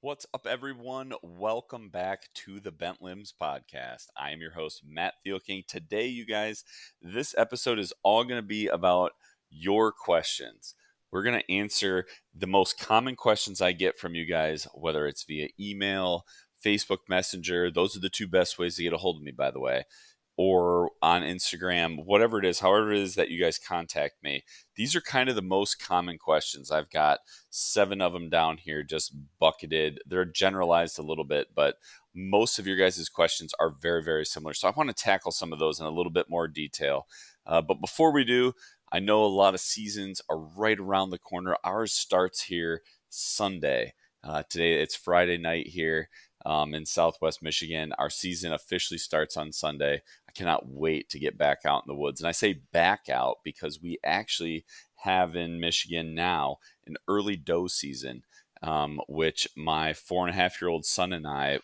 What's up, everyone? Welcome back to the Bent Limbs podcast. I am your host, Matt Thielking. Today, you guys, this episode is all going to be about your questions. We're going to answer the most common questions I get from you guys, whether it's via email, Facebook Messenger. Those are the two best ways to get a hold of me, by the way, or on Instagram, whatever it is, however it is that you guys contact me. These are kind of the most common questions. I've got 7 of them down here just bucketed. They're generalized a little bit, but most of your guys' questions are very, very similar. So I want to tackle some of those in a little bit more detail. But before we do, I know a lot of seasons are right around the corner. Ours starts here Sunday. Today it's Friday night here in Southwest Michigan. Our season officially starts on Sunday. I cannot wait to get back out in the woods. And I say back out because we actually have in Michigan now an early doe season, which my 4.5-year-old son and I,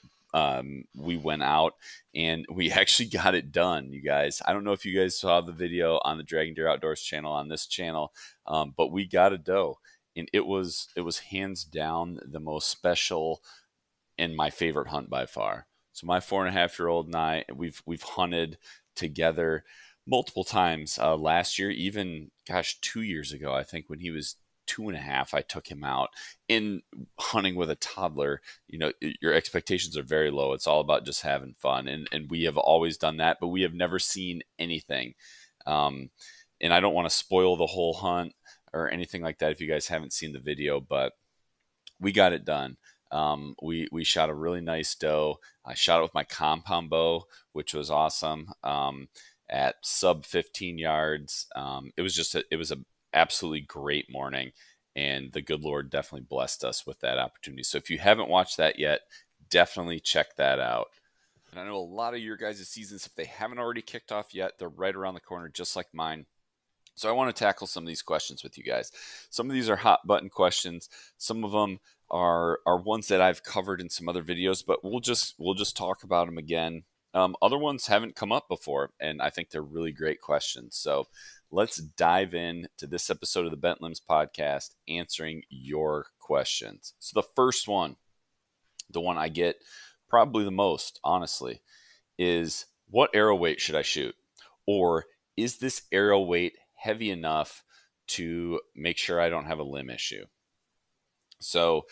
we went out and we actually got it done, you guys. I don't know if you guys saw the video on the Draggin Deer Outdoors channel, on this channel, but we got a doe. And it was hands down the most special and my favorite hunt by far. So my 4.5-year-old and I, we've hunted together multiple times. Last year, even 2 years ago, I think when he was 2.5, I took him out. In hunting with a toddler, your expectations are very low. It's all about just having fun, and we have always done that, but we have never seen anything. And I don't want to spoil the whole hunt or anything like that if you guys haven't seen the video, but we got it done. We shot a really nice doe. I shot it with my compound bow, which was awesome. At sub 15 yards. It was a absolutely great morning, and the good Lord definitely blessed us with that opportunity. So if you haven't watched that yet, definitely check that out. And I know a lot of your guys' seasons, if they haven't already kicked off yet, they're right around the corner, just like mine. So I want to tackle some of these questions with you guys. Some of these are hot button questions. Some of them are ones that I've covered in some other videos, but we'll just talk about them again. Other ones haven't come up before, and I think they're really great questions. So let's dive in to this episode of the Bent Limbs podcast, answering your questions. So the first one, the one I get probably the most, honestly, is what arrow weight should I shoot? Or is this arrow weight heavy enough to make sure I don't have a limb issue? So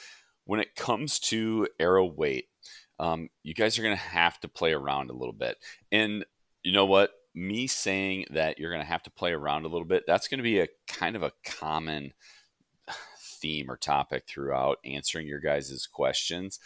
when it comes to arrow weight, you guys are going to have to play around a little bit. And you know what? Me saying that you're going to have to play around a little bit, that's going to be a kind of a common theme or topic throughout answering your guys' questions,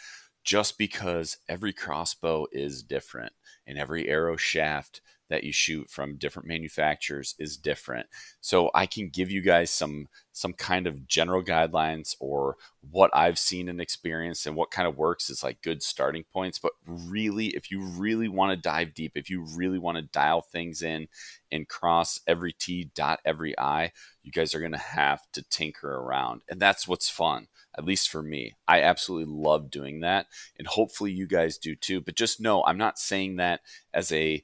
just because every crossbow is different and every arrow shaft that you shoot from different manufacturers is different. So I can give you guys some kind of general guidelines, or what I've seen and experienced and what kind of works is like good starting points. But really, if you really want to dive deep, if you really want to dial things in and cross every T, dot every I, you guys are going to have to tinker around. And that's what's fun, at least for me. I absolutely love doing that. And hopefully you guys do too. But just know, I'm not saying that as a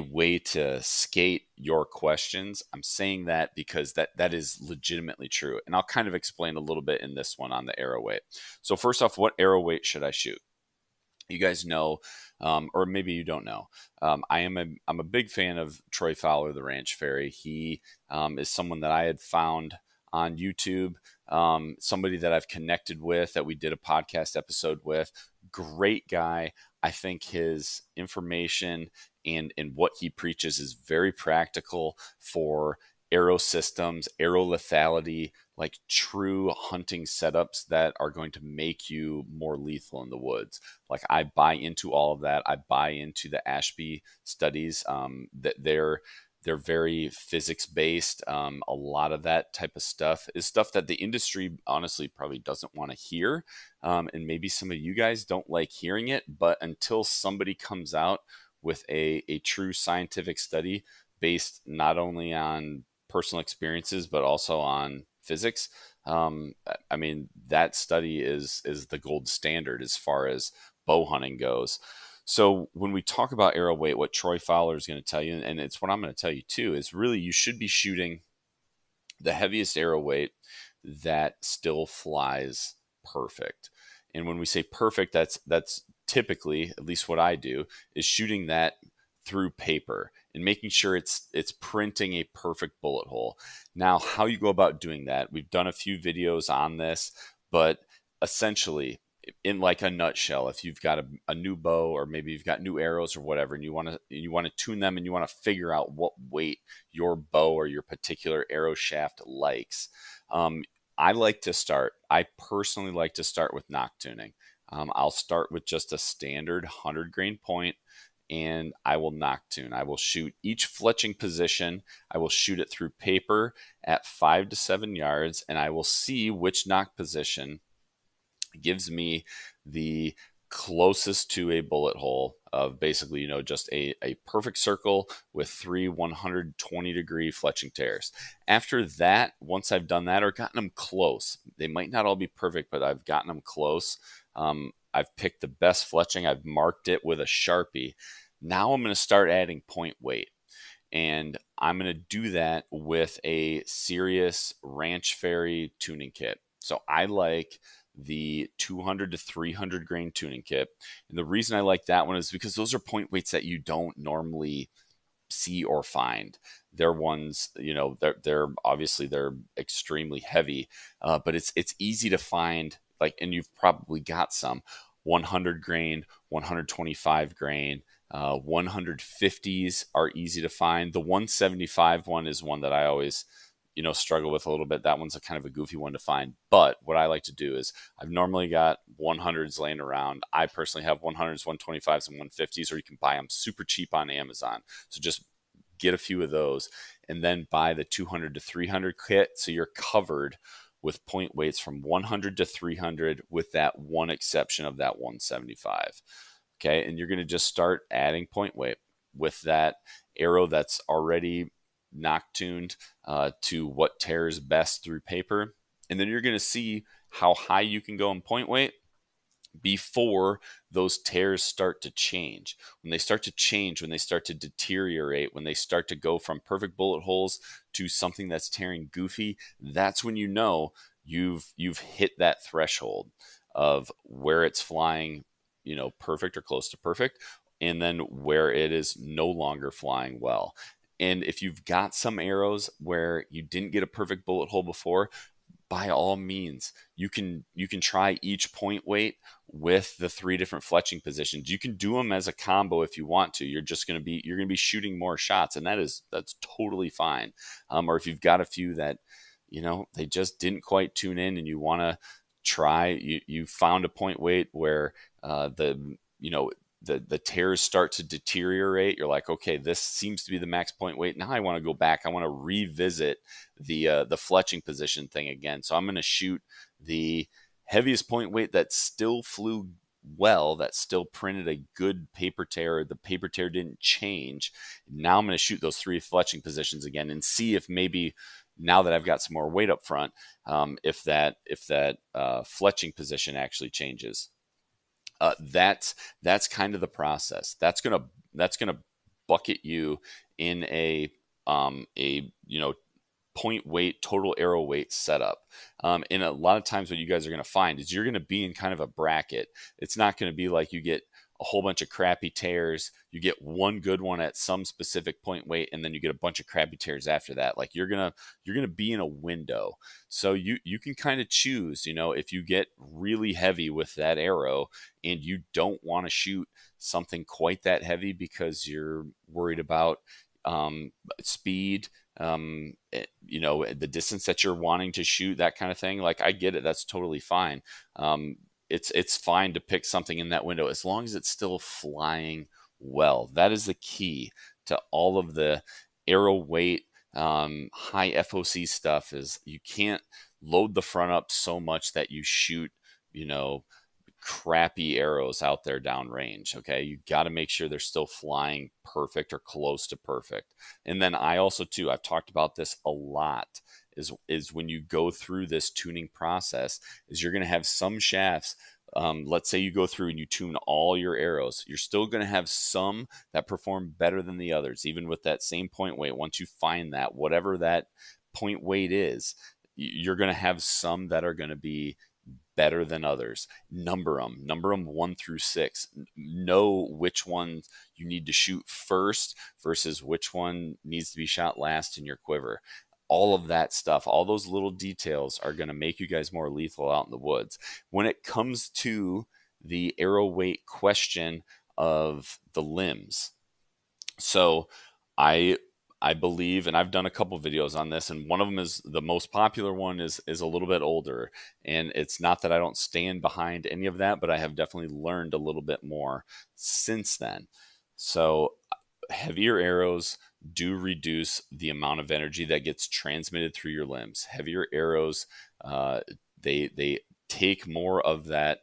way to skate your questions. I'm saying that because that is legitimately true. And I'll kind of explain a little bit in this one on the arrow weight. So first off, what arrow weight should I shoot? You guys know, or maybe you don't know. I'm a big fan of Troy Fowler, the Ranch Fairy. He is someone that I had found on YouTube, somebody that I've connected with, that we did a podcast episode with. Great guy. I think his information and what he preaches is very practical for arrow systems, arrow lethality, like true hunting setups that are going to make you more lethal in the woods. Like, I buy into all of that. I buy into the Ashby studies, that they're very physics based. A lot of that type of stuff is stuff that the industry honestly probably doesn't want to hear. And maybe some of you guys don't like hearing it, but until somebody comes out with a true scientific study based not only on personal experiences, but also on physics, I mean, that study is the gold standard as far as bow hunting goes. So when we talk about arrow weight, what Troy Fowler is going to tell you, and it's what I'm going to tell you too, is really you should be shooting the heaviest arrow weight that still flies perfect. And when we say perfect, that's typically, at least what I do, is shooting that through paper and making sure it's printing a perfect bullet hole. Now, how you go about doing that, we've done a few videos on this, but essentially, in like a nutshell, if you've got a new bow, or maybe you've got new arrows or whatever, and you want to tune them, and you want to figure out what weight your bow or your particular arrow shaft likes. I personally like to start with nock tuning. I'll start with just a standard 100 grain point, and I will nock tune. I will shoot each fletching position. I will shoot it through paper at 5 to 7 yards, and I will see which nock position gives me the closest to a bullet hole of basically, just a perfect circle with 3 120-degree fletching tears. After that, once I've done that or gotten them close, they might not all be perfect, but I've gotten them close. I've picked the best fletching. I've marked it with a Sharpie. Now I'm going to start adding point weight. And I'm going to do that with a serious Ranch Fairy tuning kit. So I like the 200 to 300 grain tuning kit. And the reason I like that one is because those are point weights that you don't normally see or find. They're ones, they're obviously they're extremely heavy, but it's easy to find. Like, and you've probably got some 100 grain, 125 grain. 150s are easy to find. The 175 one is one that I always, struggle with a little bit. That one's a kind of a goofy one to find. But what I like to do is I've normally got 100s laying around. I personally have 100s, 125s, and 150s, or you can buy them super cheap on Amazon. So just get a few of those and then buy the 200 to 300 kit. So you're covered with point weights from 100 to 300 with that one exception of that 175. Okay. And you're going to just start adding point weight with that arrow that's already nock tuned to what tears best through paper. And then you're going to see how high you can go in point weight before those tears start to change. When they start to change, when they start to deteriorate, when they start to go from perfect bullet holes to something that's tearing goofy, that's when you've hit that threshold of where it's flying, perfect or close to perfect, and then where it is no longer flying well. And if you've got some arrows where you didn't get a perfect bullet hole before, by all means, you can try each point weight with the 3 different fletching positions. You can do them as a combo if you want to. You're going to be shooting more shots, and that's totally fine. Or if you've got a few that they just didn't quite tune in, and you want to try, you found a point weight where the tears start to deteriorate. You're like, okay, this seems to be the max point weight. Now I want to go back. I want to revisit the fletching position thing again. So I'm going to shoot the heaviest point weight that still flew well, that still printed a good paper tear. The paper tear didn't change. Now I'm going to shoot those 3 fletching positions again and see if maybe, now that I've got some more weight up front, if that fletching position actually changes. That's kind of the process. That's gonna bucket you in a point weight, total arrow weight setup. And a lot of times what you guys are going to find is you're going to be in kind of a bracket. It's not going to be like you get a whole bunch of crappy tears, you get one good one at some specific point weight, and then you get a bunch of crappy tears after that. Like you're gonna be in a window. So you can kind of choose, if you get really heavy with that arrow and you don't want to shoot something quite that heavy because you're worried about speed, the distance that you're wanting to shoot, that kind of thing. Like, I get it. That's totally fine. It's fine to pick something in that window as long as it's still flying well. That is the key to all of the arrow weight, high FOC stuff. Is you can't load the front up so much that you shoot, crappy arrows out there downrange. Okay, you got to make sure they're still flying perfect or close to perfect. And then I also too, I've talked about this a lot, is when you go through this tuning process, is you're going to have some shafts. Let's say you go through and you tune all your arrows, you're still going to have some that perform better than the others, even with that same point weight. Once you find that, whatever that point weight is, you're going to have some that are going to be better than others. Number them 1 through 6. Know which one you need to shoot first versus which one needs to be shot last in your quiver. All of that stuff, all those little details are going to make you guys more lethal out in the woods. When it comes to the arrow weight question of the limbs, so I I believe, and I've done a couple videos on this, and one of them is the most popular one is a little bit older, and it's not that I don't stand behind any of that, but I have definitely learned a little bit more since then. So heavier arrows do reduce the amount of energy that gets transmitted through your limbs. Heavier arrows, uh, they take more of that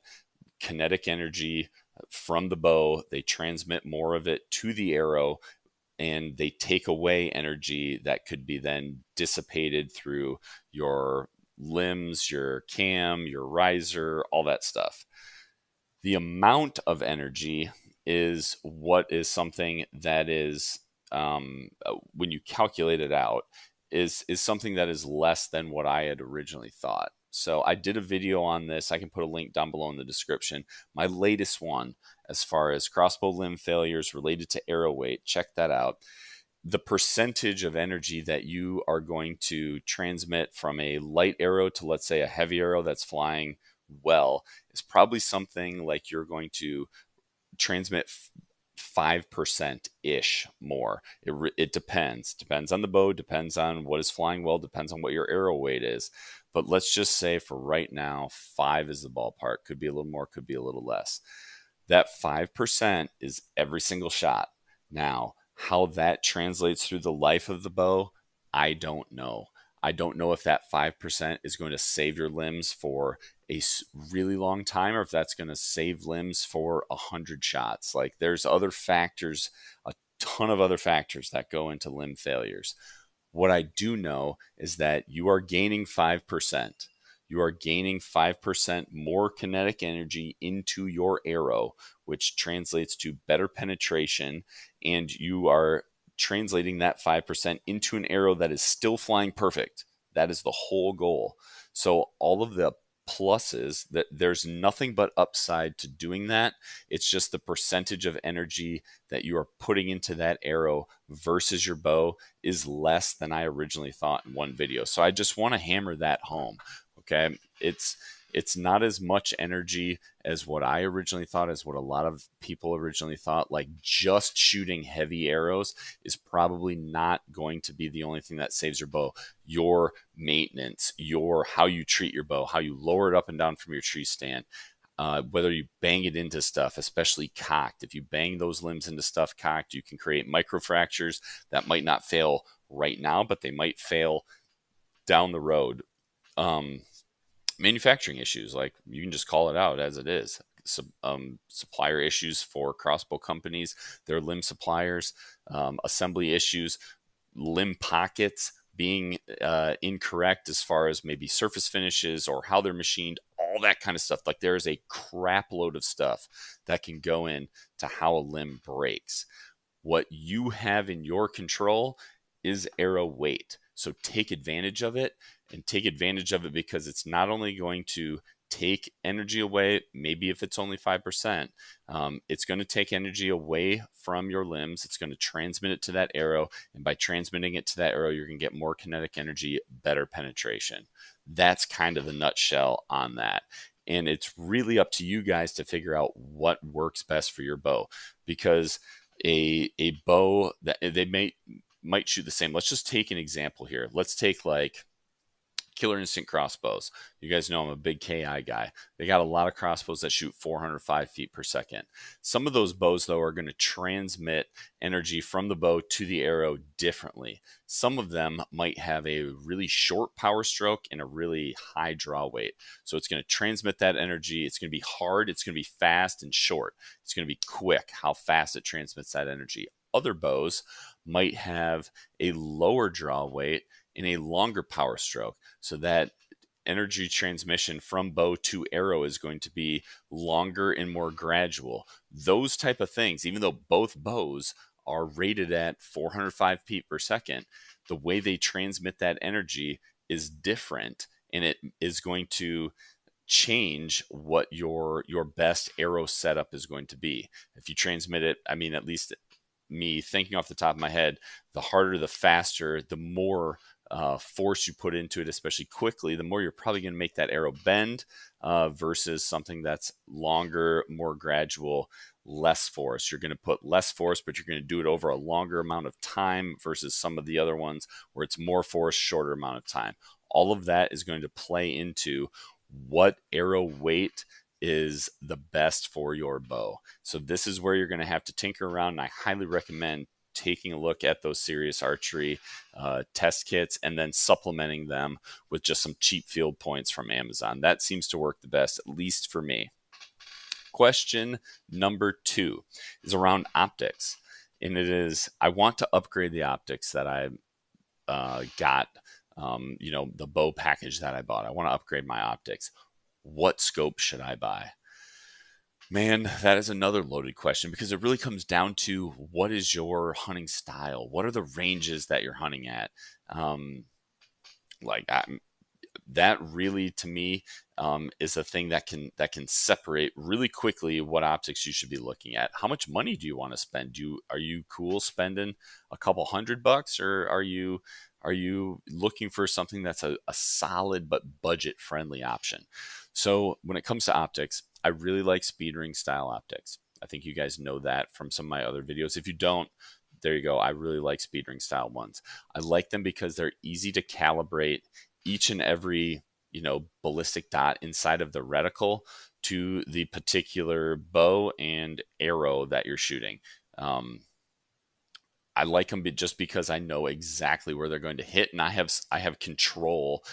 kinetic energy from the bow. They transmit more of it to the arrow, and they take away energy that could be then dissipated through your limbs, your cam, your riser, all that stuff. The amount of energy is what is something that is, when you calculate it out, is something that is less than what I had originally thought. So I did a video on this. I can put a link down below in the description. My latest one, as far as crossbow limb failures related to arrow weight, check that out. The percentage of energy that you are going to transmit from a light arrow to, let's say, a heavy arrow that's flying well is probably something like you're going to transmit 5% ish more. It depends on the bow, depends on what is flying well, depends on what your arrow weight is. But let's just say for right now, 5 is the ballpark. Could be a little more, could be a little less. That 5% is every single shot. Now, how that translates through the life of the bow, I don't know. I don't know if that 5% is going to save your limbs for a really long time, or if that's going to save limbs for 100 shots. Like, there's other factors, a ton of other factors that go into limb failures. What I do know is that you are gaining 5%. You are gaining 5% more kinetic energy into your arrow, which translates to better penetration, and you are translating that 5% into an arrow that is still flying perfect. That is the whole goal. So all of the pluses, that there's nothing but upside to doing that. It's just the percentage of energy that you are putting into that arrow versus your bow is less than I originally thought in one video. So I just want to hammer that home. Okay, it's not as much energy as what I originally thought, as what a lot of people originally thought. Like, just shooting heavy arrows is probably not going to be the only thing that saves your bow. Your maintenance, your how you treat your bow, how you lower it up and down from your tree stand, whether you bang it into stuff, especially cocked. If you bang those limbs into stuff cocked, you can create microfractures that might not fail right now, but they might fail down the road. Manufacturing issues, like, you can just call it out as it is. Supplier issues for crossbow companies, their limb suppliers, assembly issues, limb pockets being incorrect as far as maybe surface finishes or how they're machined, all that kind of stuff. Like, there is a crap load of stuff that can go in to how a limb breaks. What you have in your control is arrow weight. So take advantage of it, and take advantage of it because it's not only going to take energy away, maybe if it's only 5%, it's going to take energy away from your limbs. It's going to transmit it to that arrow. And by transmitting it to that arrow, you're going to get more kinetic energy, better penetration. That's kind of the nutshell on that. And it's really up to you guys to figure out what works best for your bow, because a bow that they might shoot the same. Let's just take an example here. Let's take like Killer Instinct crossbows. You guys know I'm a big KI guy. They got a lot of crossbows that shoot 405 feet per second. Some of those bows, though, are going to transmit energy from the bow to the arrow differently. Some of them might have a really short power stroke and a really high draw weight. So it's going to transmit that energy. It's going to be hard. It's going to be fast and short. It's going to be quick how fast it transmits that energy. Other bows might have a lower draw weight in a longer power stroke, so that energy transmission from bow to arrow is going to be longer and more gradual. Those type of things, even though both bows are rated at 405 feet per second, the way they transmit that energy is different, and it is going to change what your best arrow setup is going to be. If you transmit it, I mean, at least me thinking off the top of my head, the harder, the faster, the more force you put into it, especially quickly, the more you're probably going to make that arrow bend versus something that's longer, more gradual, less force. You're going to put less force, but you're going to do it over a longer amount of time versus some of the other ones where it's more force, shorter amount of time. All of that is going to play into what arrow weight is the best for your bow. So this is where you're going to have to tinker around, and I highly recommend taking a look at those Serious Archery test kits and then supplementing them with just some cheap field points from Amazon. That seems to work the best, at least for me. Question number 2 is around optics, and it is, I want to upgrade the optics that I got, the bow package that I bought. I want to upgrade my optics. What scope should I buy? Man, that is another loaded question because it really comes down to what is your hunting style? What are the ranges that you're hunting at? Like I, that really, to me, is a thing that can separate really quickly what optics you should be looking at. How much money do you want to spend? Are you cool spending a couple $100, or are you looking for something that's a solid but budget friendly option? So when it comes to optics, I really like speed ring style optics. I think you guys know that from some of my other videos. If you don't, there you go. I really like speed ring style ones. I like them because they're easy to calibrate each and every ballistic dot inside of the reticle to the particular bow and arrow that you're shooting. I like them just because I know exactly where they're going to hit, and I have control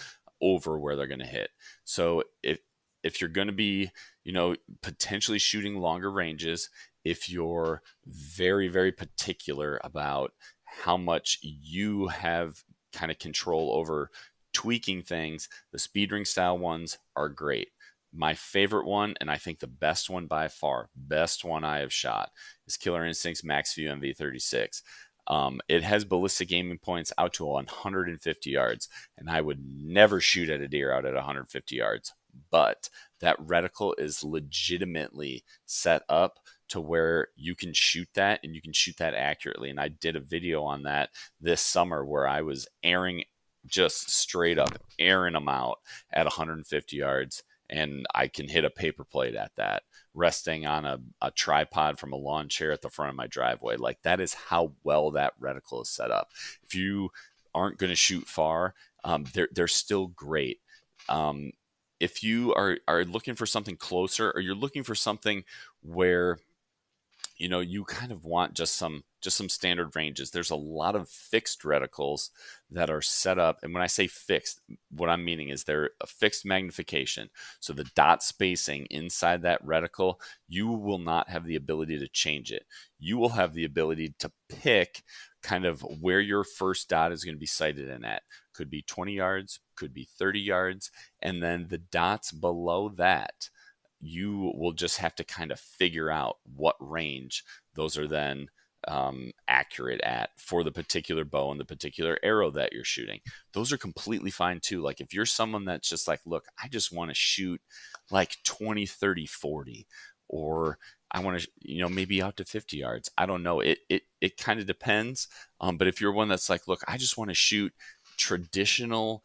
over where they're going to hit. So if you're going to be potentially shooting longer ranges, if you're very, very particular about how much you have kind of control over tweaking things, the speed ring style ones are great. My favorite one, and I think the best one by far, best one I have shot, is Killer Instinct's Max View MV36. It has ballistic aiming points out to 150 yards, and I would never shoot at a deer out at 150 yards. But that reticle is legitimately set up to where you can shoot that, and you can shoot that accurately. And I did a video on that this summer where I was just straight up airing them out at 150 yards, and I can hit a paper plate at that, resting on a tripod from a lawn chair at the front of my driveway. Like, that is how well that reticle is set up. If you aren't going to shoot far, they're still great. If you are looking for something closer, or you're looking for something where you kind of want just some standard ranges, there's a lot of fixed reticles that are set up. And when I say fixed, what I'm meaning is they're a fixed magnification. So the dot spacing inside that reticle, you will not have the ability to change it. You will have the ability to pick kind of where your first dot is going to be sighted in at. Could be 20 yards, could be 30 yards. And then the dots below that, you will just have to kind of figure out what range those are then accurate at for the particular bow and the particular arrow that you're shooting. Those are completely fine too. Like, if you're someone that's just like, look, I just want to shoot like 20, 30, 40, or I want to, maybe out to 50 yards. I don't know. It kind of depends. But if you're one that's like, look, I just want to shoot traditional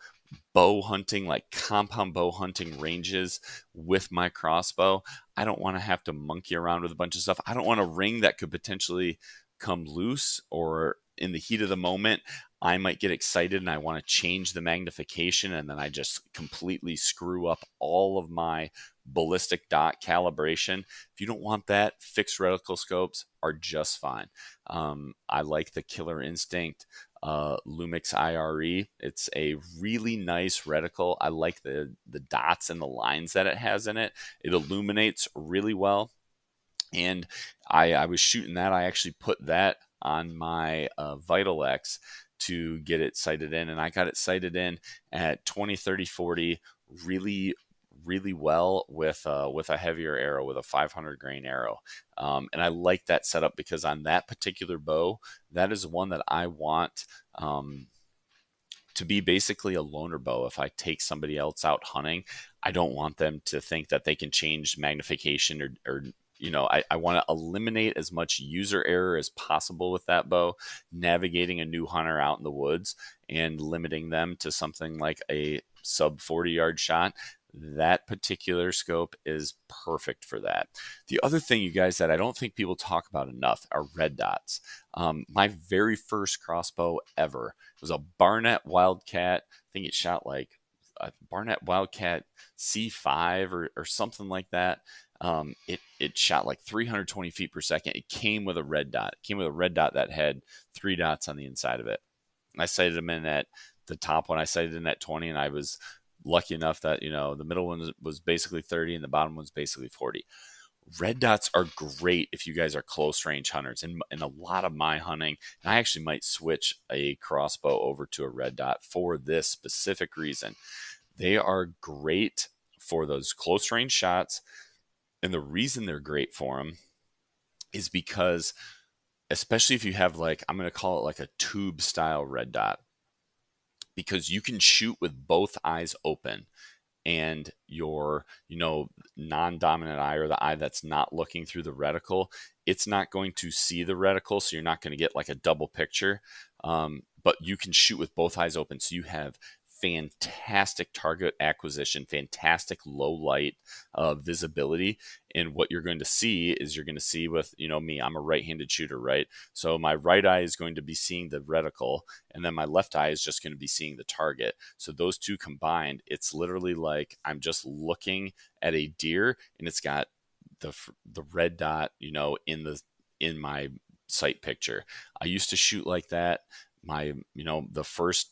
bow hunting, like compound bow hunting ranges with my crossbow, I don't want to have to monkey around with a bunch of stuff. I don't want a ring that could potentially come loose, or in the heat of the moment, I might get excited and I want to change the magnification, and then I just completely screw up all of my ballistic dot calibration. If you don't want that, fixed reticle scopes are just fine. I like the Killer Instinct Lumix IRE. It's a really nice reticle. I like the dots and the lines that it has in it. It illuminates really well. And I was shooting that. I actually put that on my Vital X to get it sighted in, and I got it sighted in at 20, 30, 40 really well with a heavier arrow, with a 500 grain arrow. And I like that setup because on that particular bow, that is one that I want to be basically a loner bow. If I take somebody else out hunting, I don't want them to think that they can change magnification or I want to eliminate as much user error as possible with that bow, navigating a new hunter out in the woods and limiting them to something like a sub 40-yard shot. That particular scope is perfect for that. The other thing, you guys, that I don't think people talk about enough are red dots. My very first crossbow ever was a Barnett Wildcat. I think it shot like a Barnett Wildcat C5 or something like that. It shot like 320 feet per second. It came with a red dot. It came with a red dot that had 3 dots on the inside of it. I sighted them in at the top one. I sighted in at 20, and I was lucky enough that the middle one was basically 30 and the bottom one's basically 40. Red dots are great if you guys are close range hunters. In a lot of my hunting, and I actually might switch a crossbow over to a red dot for this specific reason. They are great for those close range shots. And the reason they're great for them is because, especially if you have I'm going to call it like a tube style red dot, because you can shoot with both eyes open, and your non-dominant eye, or the eye that's not looking through the reticle, it's not going to see the reticle, so you're not going to get like a double picture. But you can shoot with both eyes open, so you have fantastic target acquisition, fantastic low light visibility. And what you're going to see is with me, I'm a right-handed shooter, right? So my right eye is going to be seeing the reticle, and then my left eye is just going to be seeing the target. So those two combined, it's literally like I'm just looking at a deer, and it's got the red dot in my sight picture. I used to shoot like that the first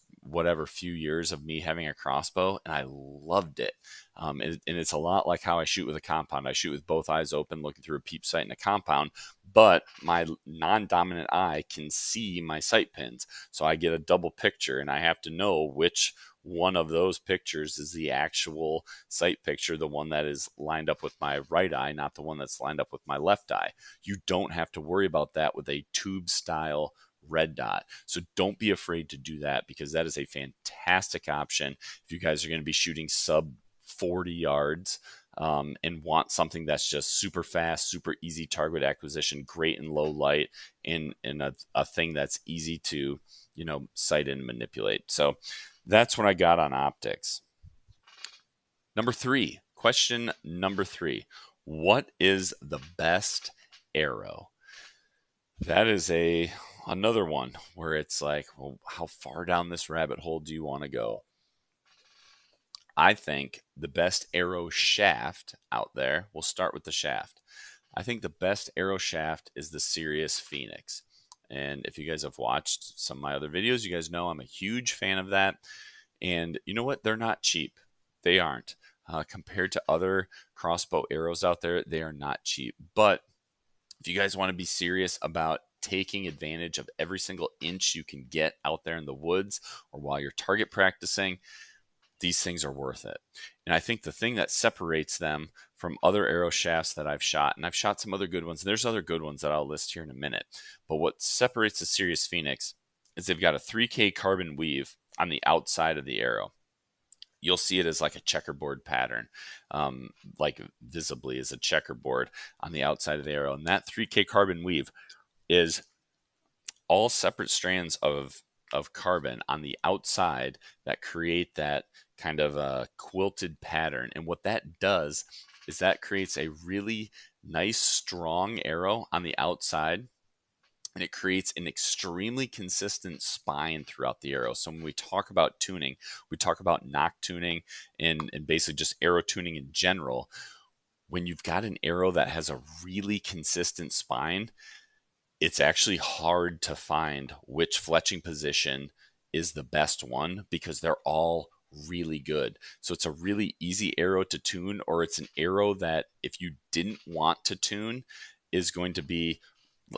few years of me having a crossbow, and I loved it. And it's a lot like how I shoot with a compound. I shoot with both eyes open, looking through a peep sight in a compound, but my non-dominant eye can see my sight pins, so I get a double picture, and I have to know which one of those pictures is the actual sight picture, the one that is lined up with my right eye, not the one that's lined up with my left eye. You don't have to worry about that with a tube style red dot. So don't be afraid to do that, because that is a fantastic option if you guys are going to be shooting sub 40 yards and want something that's just super fast, super easy target acquisition, great in low light, and a thing that's easy to sight and manipulate. So that's what I got on optics. Question number 3, what is the best arrow? That is another one where it's like, well, how far down this rabbit hole do you want to go? I think the best arrow shaft out there, we'll start with the shaft. I think the best arrow shaft is the Sirius Phoenix. And if you guys have watched some of my other videos, you guys know I'm a huge fan of that. And you know what? They're not cheap. They aren't. Compared to other crossbow arrows out there, they are not cheap. But if you guys want to be serious about taking advantage of every single inch you can get out there in the woods or while you're target practicing, these things are worth it. And I think the thing that separates them from other arrow shafts that I've shot, and I've shot some other good ones, and there's other good ones that I'll list here in a minute, but what separates the Sirius Phoenix is they've got a 3K carbon weave on the outside of the arrow. You'll see it as like a checkerboard pattern, like visibly as a checkerboard on the outside of the arrow. And that 3K carbon weave is all separate strands of carbon on the outside that create that kind of a quilted pattern. And what that does is that creates a really nice, strong arrow on the outside, and it creates an extremely consistent spine throughout the arrow. So when we talk about tuning, we talk about nock tuning and basically just arrow tuning in general. When you've got an arrow that has a really consistent spine, it's actually hard to find which fletching position is the best one, because they're all really good. So it's a really easy arrow to tune, or it's an arrow that if you didn't want to tune is going to be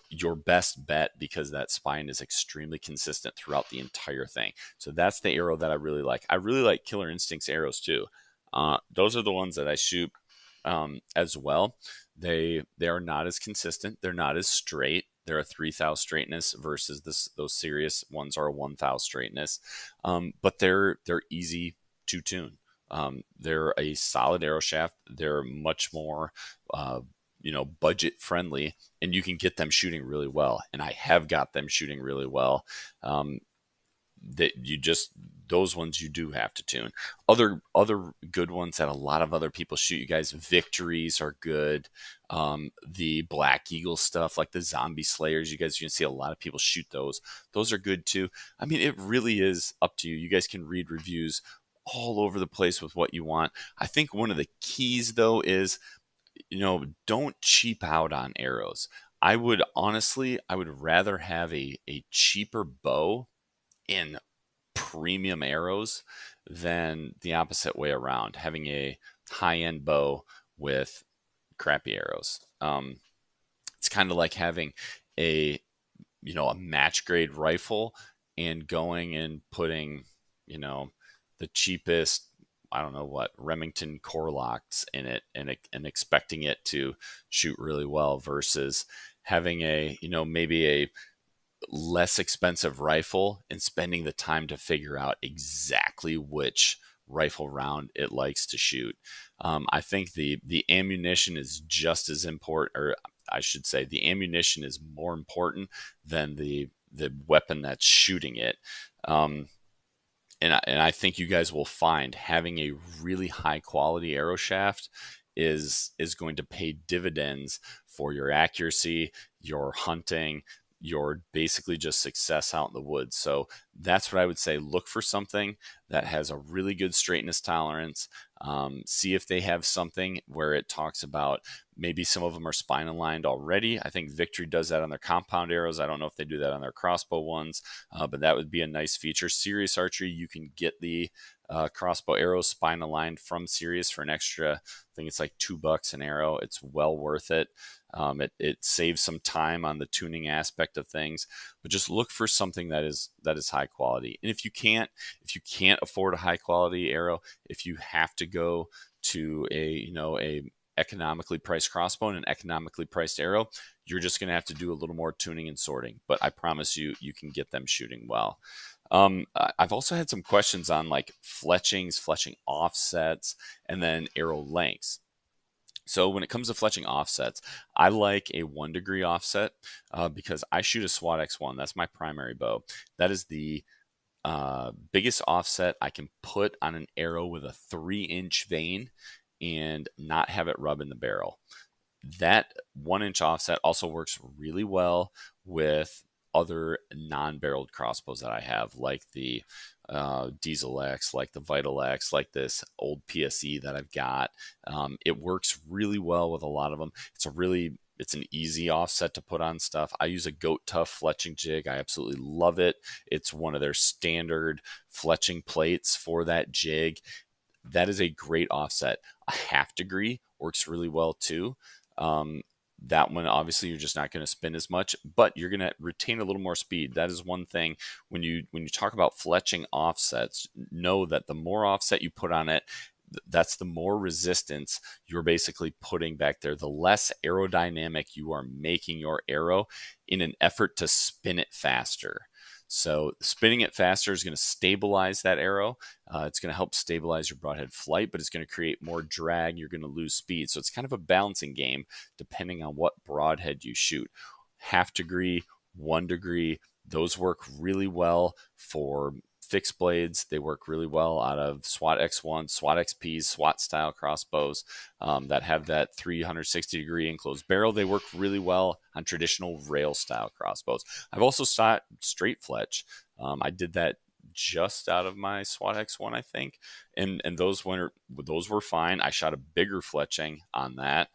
your best bet, because that spine is extremely consistent throughout the entire thing. So that's the arrow that I really like. I really like Killer Instincts arrows too. Those are the ones that I shoot as well. They are not as consistent. They're not as straight. they're a 3 thou straightness versus those serious ones are a 1 thou straightness. But they're easy to tune. They're a solid arrow shaft. They're much more, budget friendly, and you can get them shooting really well. And I have got them shooting really well. That you just those ones you do have to tune. Other good ones that a lot of other people shoot, you guys, victories are good. The Black Eagle stuff, like the zombie slayers, you guys, you can see a lot of people shoot those are good too. I mean, it really is up to you. You guys can read reviews all over the place with what you want. I think one of the keys though is, don't cheap out on arrows. I would rather have a cheaper bow in premium arrows than the opposite way around, having a high-end bow with crappy arrows. It's kind of like having a match grade rifle and going and putting, the cheapest, I don't know what, Remington core locks in it, and expecting it to shoot really well versus having maybe a less expensive rifle and spending the time to figure out exactly which rifle round it likes to shoot. I think the ammunition is just as important, or I should say, the ammunition is more important than the weapon that's shooting it. And I think you guys will find having a really high quality arrow shaft is going to pay dividends for your accuracy, your hunting, your basically just success out in the woods. So that's what I would say. Look for something that has a really good straightness tolerance. See if they have something where it talks about, maybe some of them are spine aligned already. I think Victory does that on their compound arrows. I don't know if they do that on their crossbow ones, but that would be a nice feature. Serious Archery, you can get the crossbow arrows spine aligned from Serious for an extra, I think it's like $2 an arrow. It's well worth it. It saves some time on the tuning aspect of things, but just look for something that is high quality. And if you can't afford a high quality arrow, if you have to go to a economically priced crossbow and an economically priced arrow, you're just going to have to do a little more tuning and sorting. But I promise you can get them shooting well. I've also had some questions on like fletchings, fletching offsets, and then arrow lengths. So when it comes to fletching offsets, I like a 1 degree offset because I shoot a SWAT X1. That's my primary bow. That is the biggest offset I can put on an arrow with a 3-inch vein and not have it rub in the barrel. That 1-inch offset also works really well with other non-barreled crossbows that I have, like the Diesel X, like the Vital X, like this old PSE that I've got. It works really well with a lot of them. It's an easy offset to put on stuff. I use a Goat Tough fletching jig. I absolutely love it. It's one of their standard fletching plates for that jig. That is a great offset. A 1/2 degree works really well too. That one, obviously, you're just not going to spin as much, but you're going to retain a little more speed. That is one thing. When you talk about fletching offsets, know that the more offset you put on it, that's the more resistance you're basically putting back there. The less aerodynamic you are making your arrow in an effort to spin it faster. So spinning it faster is going to stabilize that arrow. It's going to help stabilize your broadhead flight, but it's going to create more drag. You're going to lose speed. So it's kind of a balancing game depending on what broadhead you shoot. 1/2 degree, 1 degree, those work really well for fixed blades. They work really well out of SWAT X1, SWAT XPs, SWAT style crossbows that have that 360-degree enclosed barrel. They work really well on traditional rail style crossbows. I've also shot straight fletch. I did that just out of my SWAT X1, I think, and those were fine. I shot a bigger fletching on that.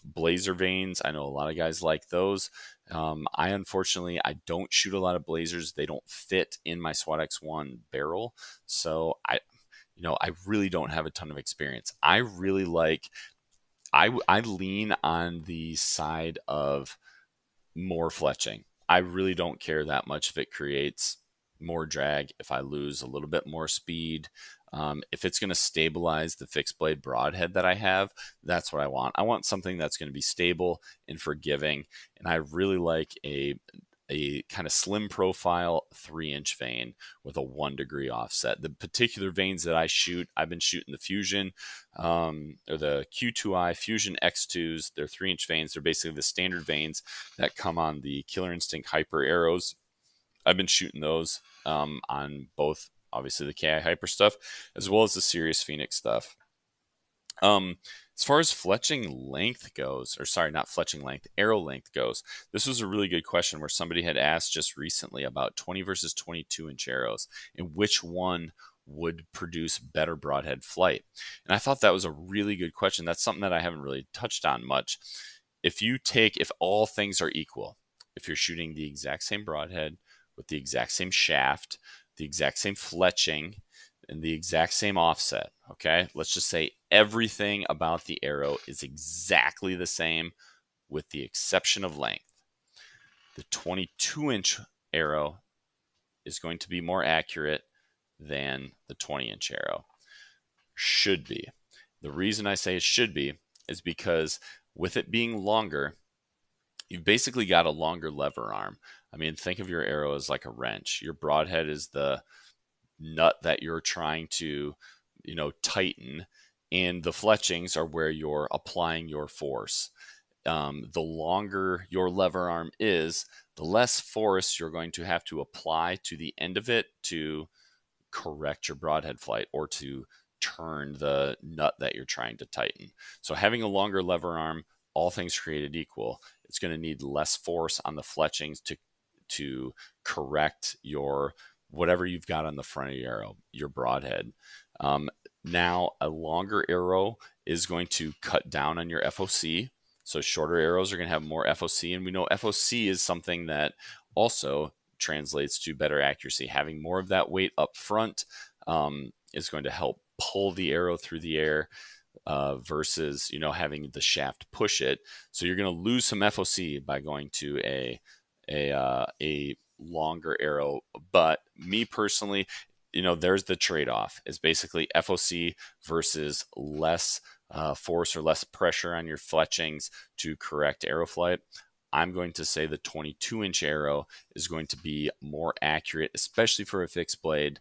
Blazer vanes, I know a lot of guys like those. Unfortunately, I don't shoot a lot of blazers. They don't fit in my SWAT X1 barrel, so I really don't have a ton of experience. I really like. I lean on the side of more fletching. I really don't care that much if it creates more drag, if I lose a little bit more speed. If it's going to stabilize the fixed blade broadhead that I have, that's what I want. I want something that's going to be stable and forgiving. And I really like a kind of slim profile 3-inch vane with a 1 degree offset. The particular vanes that I shoot, I've been shooting the Fusion or the Q2i Fusion X2s. They're 3-inch vanes. They're basically the standard vanes that come on the Killer Instinct Hyper arrows. I've been shooting those on both, obviously, the KI Hyper stuff as well as the Sirius Phoenix stuff. As far as fletching length goes, or sorry, not fletching length, arrow length goes, this was a really good question where somebody had asked just recently about 20 versus 22-inch arrows and which one would produce better broadhead flight. And I thought that was a really good question. That's something that I haven't really touched on much. If all things are equal, if you're shooting the exact same broadhead with the exact same shaft, the exact same fletching, and the exact same offset, okay? Let's just say everything about the arrow is exactly the same with the exception of length. The 22-inch arrow is going to be more accurate than the 20-inch arrow. Should be. The reason I say it should be is because with it being longer, you've basically got a longer lever arm. I mean, think of your arrow as like a wrench. Your broadhead is the nut that you're trying to, tighten, and the fletchings are where you're applying your force. The longer your lever arm is, the less force you're going to have to apply to the end of it to correct your broadhead flight or to turn the nut that you're trying to tighten. So having a longer lever arm, all things created equal, it's going to need less force on the fletchings to correct your whatever you've got on the front of your arrow, your broadhead. Now, a longer arrow is going to cut down on your FOC. So shorter arrows are going to have more FOC. And we know FOC is something that also translates to better accuracy. Having more of that weight up front is going to help pull the arrow through the air versus, having the shaft push it. So you're going to lose some FOC by going to a longer arrow. But me personally, there's the trade-off is basically FOC versus less force or less pressure on your fletchings to correct arrow flight. I'm going to say the 22-inch arrow is going to be more accurate, especially for a fixed blade,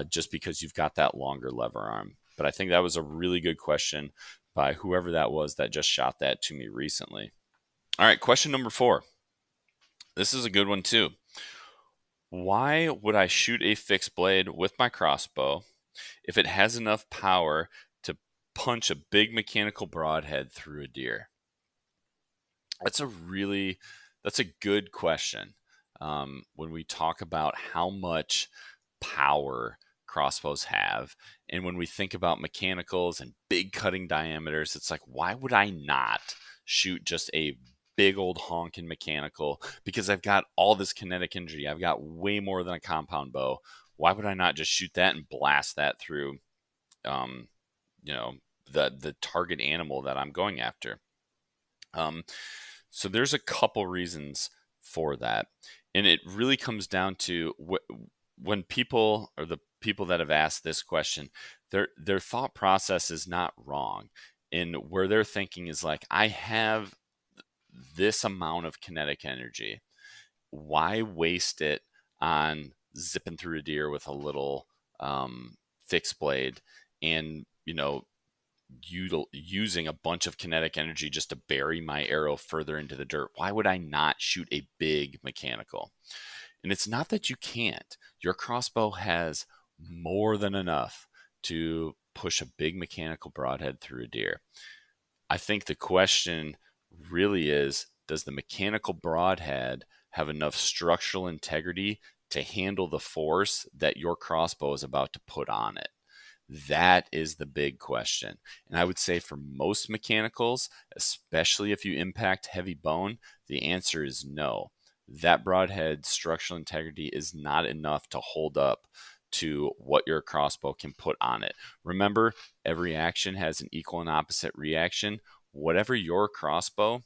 just because you've got that longer lever arm. But I think that was a really good question by whoever that was that just shot that to me recently. All right, question number 4. This is a good one too. Why would I shoot a fixed blade with my crossbow if it has enough power to punch a big mechanical broadhead through a deer? That's a good question. When we talk about how much power crossbows have, and when we think about mechanicals and big cutting diameters, it's like, why would I not shoot just a big old honking mechanical? Because I've got all this kinetic energy. I've got way more than a compound bow. Why would I not just shoot that and blast that through, the target animal that I'm going after? So there's a couple reasons for that. And it really comes down to when people, or the people that have asked this question, their thought process is not wrong. And where they're thinking is like, I have this amount of kinetic energy. Why waste it on zipping through a deer with a little fixed blade and, using a bunch of kinetic energy just to bury my arrow further into the dirt? Why would I not shoot a big mechanical? And it's not that you can't. Your crossbow has more than enough to push a big mechanical broadhead through a deer. I think the question really is, does the mechanical broadhead have enough structural integrity to handle the force that your crossbow is about to put on it? That is the big question. And I would say for most mechanicals, especially if you impact heavy bone, the answer is no. That broadhead structural integrity is not enough to hold up to what your crossbow can put on it. Remember, every action has an equal and opposite reaction. Whatever your crossbow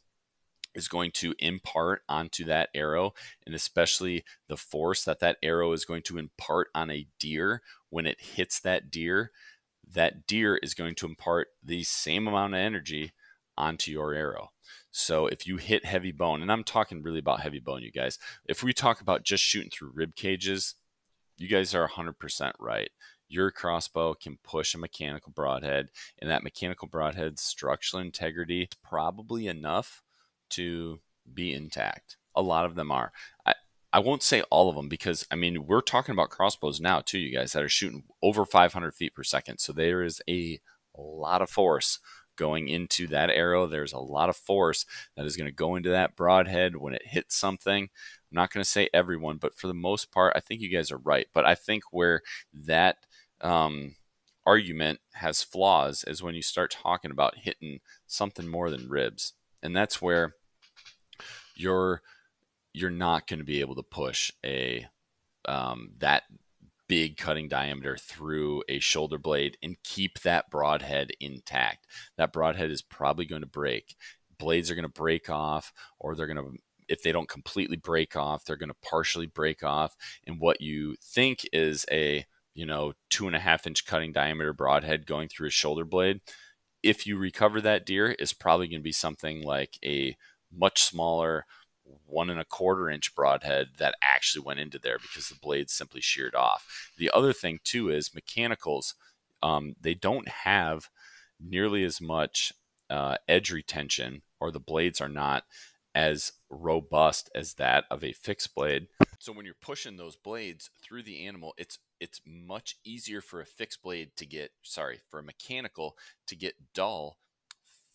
is going to impart onto that arrow, and especially the force that that arrow is going to impart on a deer when it hits that deer is going to impart the same amount of energy onto your arrow. So if you hit heavy bone, and I'm talking really about heavy bone, you guys, if we talk about just shooting through rib cages, you guys are 100% right. Your crossbow can push a mechanical broadhead, and that mechanical broadhead's structural integrity is probably enough to be intact. A lot of them are. I won't say all of them because, I mean, we're talking about crossbows now, too, you guys, that are shooting over 500 feet per second. So there is a lot of force going into that arrow. There's a lot of force that is going to go into that broadhead when it hits something. I'm not going to say everyone, but for the most part, I think you guys are right. But I think where that argument has flaws is when you start talking about hitting something more than ribs. And that's where you're not going to be able to push a that big cutting diameter through a shoulder blade and keep that broadhead intact. That broadhead is probably going to break. Blades are going to break off, or they're going to, if they don't completely break off, they're going to partially break off. And what you think is a 2.5-inch cutting diameter broadhead going through a shoulder blade, if you recover that deer, is probably going to be something like a much smaller 1.25-inch broadhead that actually went into there because the blades simply sheared off. The other thing too is mechanicals. They don't have nearly as much edge retention, or the blades are not as robust as that of a fixed blade. So when you're pushing those blades through the animal, it's much easier for a fixed blade to get, for a mechanical to get dull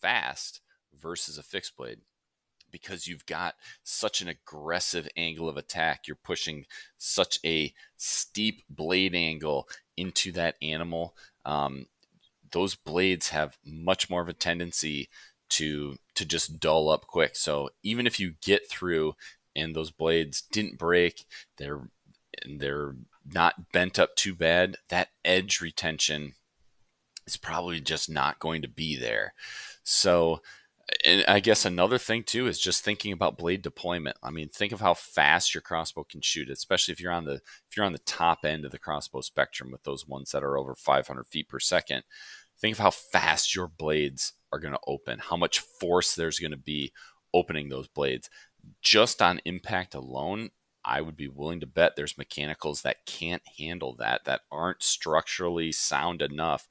fast versus a fixed blade, because you've got such an aggressive angle of attack. You're pushing such a steep blade angle into that animal. Those blades have much more of a tendency to just dull up quick. So even if you get through and those blades didn't break, they're not bent up too bad, that edge retention is probably just not going to be there. So, and I guess another thing too is just thinking about blade deployment. I mean, think of how fast your crossbow can shoot, especially if you're on the top end of the crossbow spectrum with those ones that are over 500 feet per second. Think of how fast your blades are going to open, how much force there's going to be opening those blades. Just on impact alone, I would be willing to bet there's mechanicals that can't handle that aren't structurally sound enough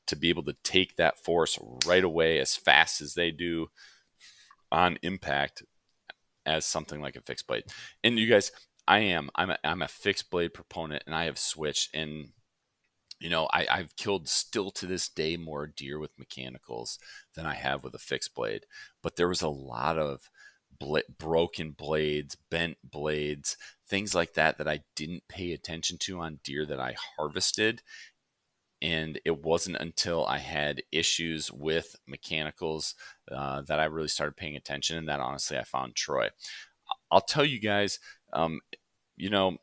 to be able to take that force right away as fast as they do on impact as something like a fixed blade. And you guys, I'm a fixed blade proponent, and I have switched, and I've killed still to this day more deer with mechanicals than I have with a fixed blade. But there was a lot of broken blades, bent blades, things like that I didn't pay attention to on deer that I harvested. And it wasn't until I had issues with mechanicals that I really started paying attention. And that, honestly, I found Troy. I'll tell you guys, you know,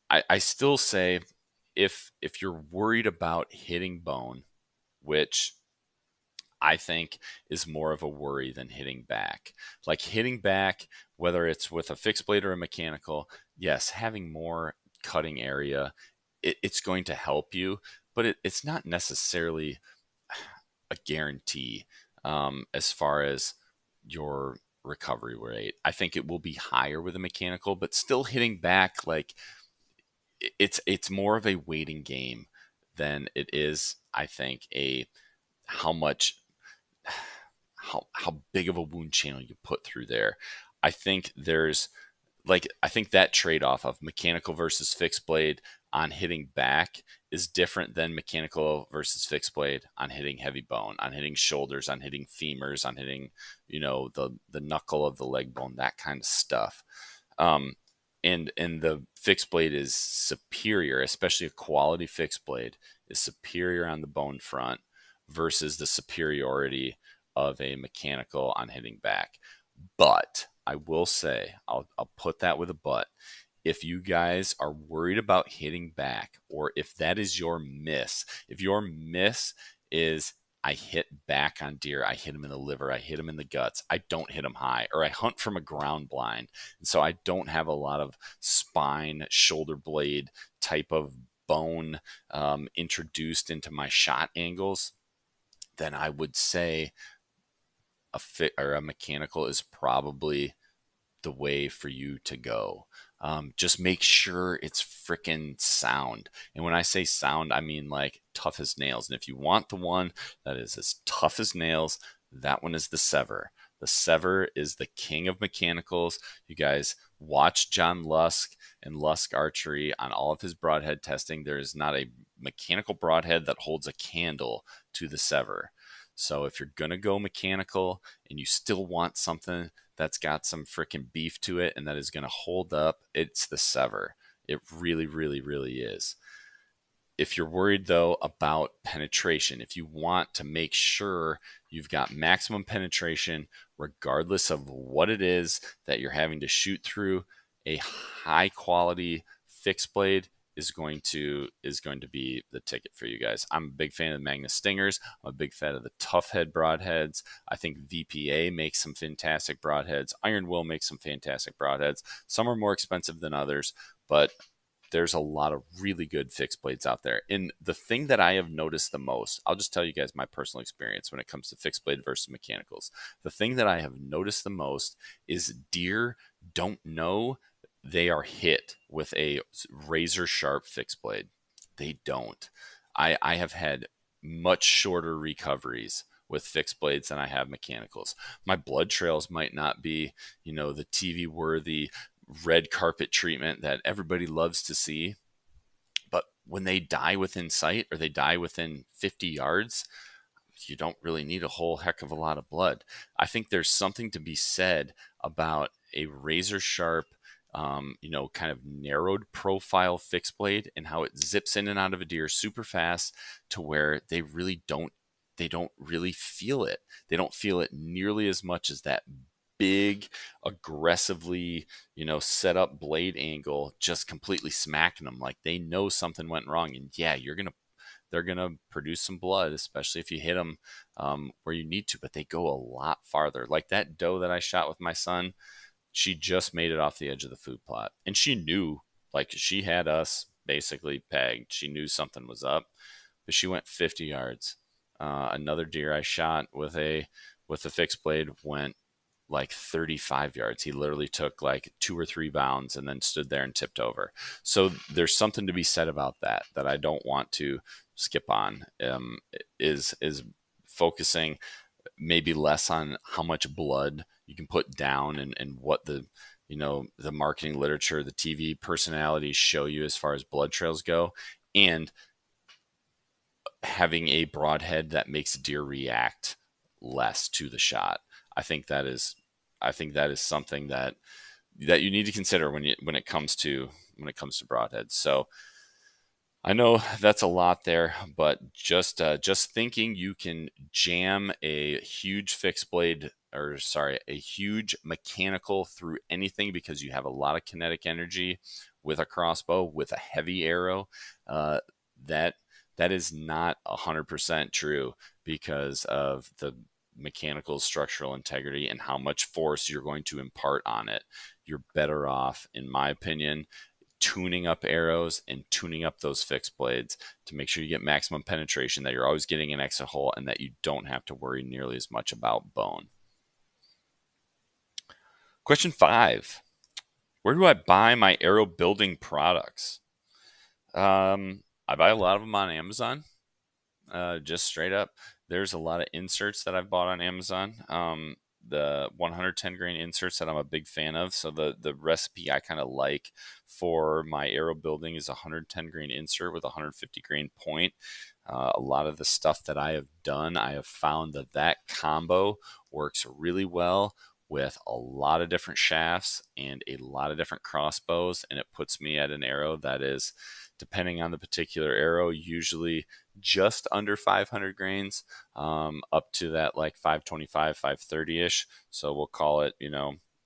I still say if you're worried about hitting bone, which I think is more of a worry than hitting back. Like hitting back, whether it's with a fixed blade or a mechanical, yes, having more cutting area, it's going to help you, but it's not necessarily a guarantee as far as your recovery rate. I think it will be higher with a mechanical, but still hitting back, like it's more of a waiting game than it is, I think, a how much how big of a wound channel you put through there. I think I think that trade-off of mechanical versus fixed blade on hitting back is different than mechanical versus fixed blade on hitting heavy bone, on hitting shoulders, on hitting femurs, on hitting, the knuckle of the leg bone, that kind of stuff. And the fixed blade is superior, especially a quality fixed blade is superior on the bone front versus the superiority of a mechanical on hitting back. But I will say, I'll put that with a but. If you guys are worried about hitting back, or if that is your miss, if your miss is I hit back on deer. I hit them in the liver. I hit them in the guts. I don't hit them high, or I hunt from a ground blind. And so I don't have a lot of spine, shoulder blade type of bone introduced into my shot angles. Then I would say a fit or a mechanical is probably the way for you to go. Just make sure it's freaking sound. And when I say sound, I mean like tough as nails. And if you want the one that is as tough as nails, that one is the Sever. The Sever is the king of mechanicals. You guys watch John Lusk and Lusk Archery on all of his broadhead testing. There is not a mechanical broadhead that holds a candle to the Sever. So if you're going to go mechanical and you still want something that's got some freaking beef to it and that is going to hold up, it's the Sever. It really, really, really is. If you're worried though about penetration, if you want to make sure you've got maximum penetration, regardless of what it is that you're having to shoot through, a high quality fixed blade is going to be the ticket for you guys. I'm a big fan of the Magnus Stingers. I'm a big fan of the Tough Head broadheads. I think VPA makes some fantastic broadheads. Iron Will makes some fantastic broadheads. Some are more expensive than others, but there's a lot of really good fixed blades out there. And the thing that I have noticed the most, I'll just tell you guys my personal experience when it comes to fixed blade versus mechanicals. The thing that I have noticed the most is deer don't know they are hit with a razor sharp fixed blade. They don't. I have had much shorter recoveries with fixed blades than I have mechanicals. My blood trails might not be, the TV worthy red carpet treatment that everybody loves to see. But when they die within sight or they die within 50 yards, you don't really need a whole heck of a lot of blood. I think there's something to be said about a razor sharp, kind of narrowed profile fixed blade and how it zips in and out of a deer super fast to where they don't really feel it. They don't feel it nearly as much as that big, aggressively, set up blade angle, just completely smacking them. Like they know something went wrong. And yeah, they're going to produce some blood, especially if you hit them where you need to, but they go a lot farther. Like that doe that I shot with my son, she just made it off the edge of the food plot. And she knew, like she had us basically pegged. She knew something was up, but she went 50 yards. Another deer I shot with a fixed blade went like 35 yards. He literally took like 2 or 3 bounds and then stood there and tipped over. So there's something to be said about that I don't want to skip on, is focusing maybe less on how much blood you can put down and what the marketing literature, the TV personalities show you as far as blood trails go, and having a broadhead that makes deer react less to the shot. I think that is something that you need to consider when it comes to broadheads. So I know that's a lot there, but just thinking you can jam a huge fixed blade, or sorry, a huge mechanical through anything because you have a lot of kinetic energy with a crossbow with a heavy arrow, that is not 100% true because of the mechanical structural integrity and how much force you're going to impart on it. You're better off, in my opinion, tuning up arrows and tuning up those fixed blades to make sure you get maximum penetration, that you're always getting an exit hole, and that you don't have to worry nearly as much about bone. Question 5. Where do I buy my arrow building products? I buy a lot of them on Amazon. Just straight up. There's a lot of inserts that I've bought on Amazon. The 110 grain inserts that I'm a big fan of. So the recipe I kind of like for my arrow building is a 110 grain insert with a 150 grain point. A lot of the stuff that I have done, I have found that combo works really well with a lot of different shafts and a lot of different crossbows, and it puts me at an arrow that is, depending on the particular arrow, usually just under 500 grains, up to that like 525, 530-ish. So we'll call it,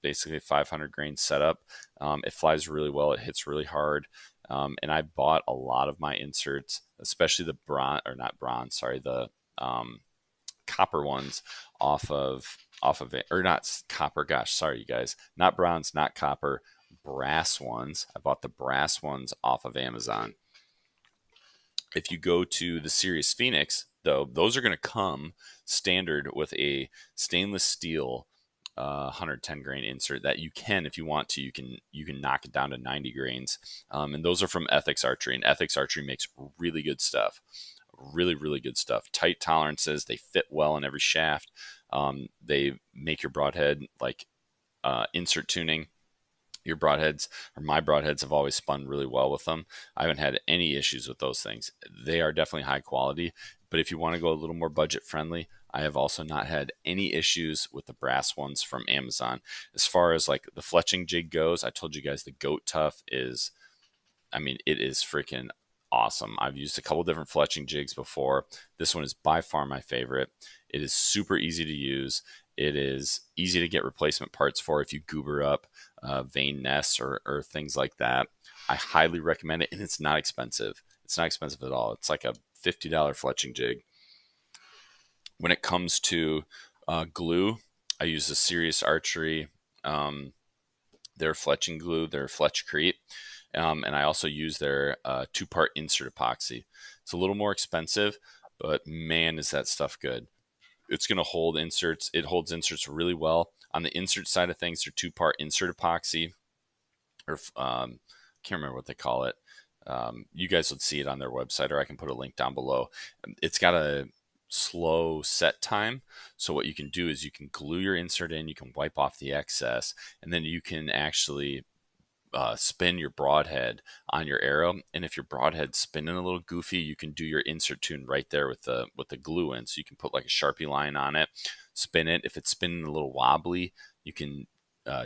basically 500 grain setup. It flies really well. It hits really hard. And I bought a lot of my inserts, especially the the copper ones off of it, or not copper. Gosh, sorry, you guys, not bronze, not copper, brass ones. I bought the brass ones off of Amazon. If you go to the Series Phoenix, though, those are going to come standard with a stainless steel 110 grain insert that you can, if you want to, you can knock it down to 90 grains. And those are from Ethics Archery, and Ethics Archery makes really good stuff. Really, really good stuff. Tight tolerances. They fit well in every shaft. They make your broadhead like insert tuning. Your broadheads, or my broadheads, have always spun really well with them. I haven't had any issues with those things. They are definitely high quality, but if you want to go a little more budget friendly, I have also not had any issues with the brass ones from Amazon. As far as like the fletching jig goes, I told you guys the Goat Tough is, I mean, it is freaking awesome. I've used a couple different fletching jigs before. This one is by far my favorite. It is super easy to use. It is easy to get replacement parts for if you goober up vane nests or things like that. I highly recommend it, and it's not expensive. It's not expensive at all. It's like a $50 fletching jig. When it comes to glue, I use the Serious Archery, their fletching glue, their Fletchcrete. And I also use their 2-part insert epoxy. It's a little more expensive, but man, is that stuff good. It's going to hold inserts. It holds inserts really well. On the insert side of things, they're 2-part insert epoxy, or can't remember what they call it. You guys would see it on their website, or I can put a link down below. It's got a slow set time. So what you can do is you can glue your insert in, you can wipe off the excess, and then you can actually spin your broadhead on your arrow. And if your broadhead's spinning a little goofy, you can do your insert tune right there with the glue in. So you can put like a Sharpie line on it, spin it. If it's spinning a little wobbly, you can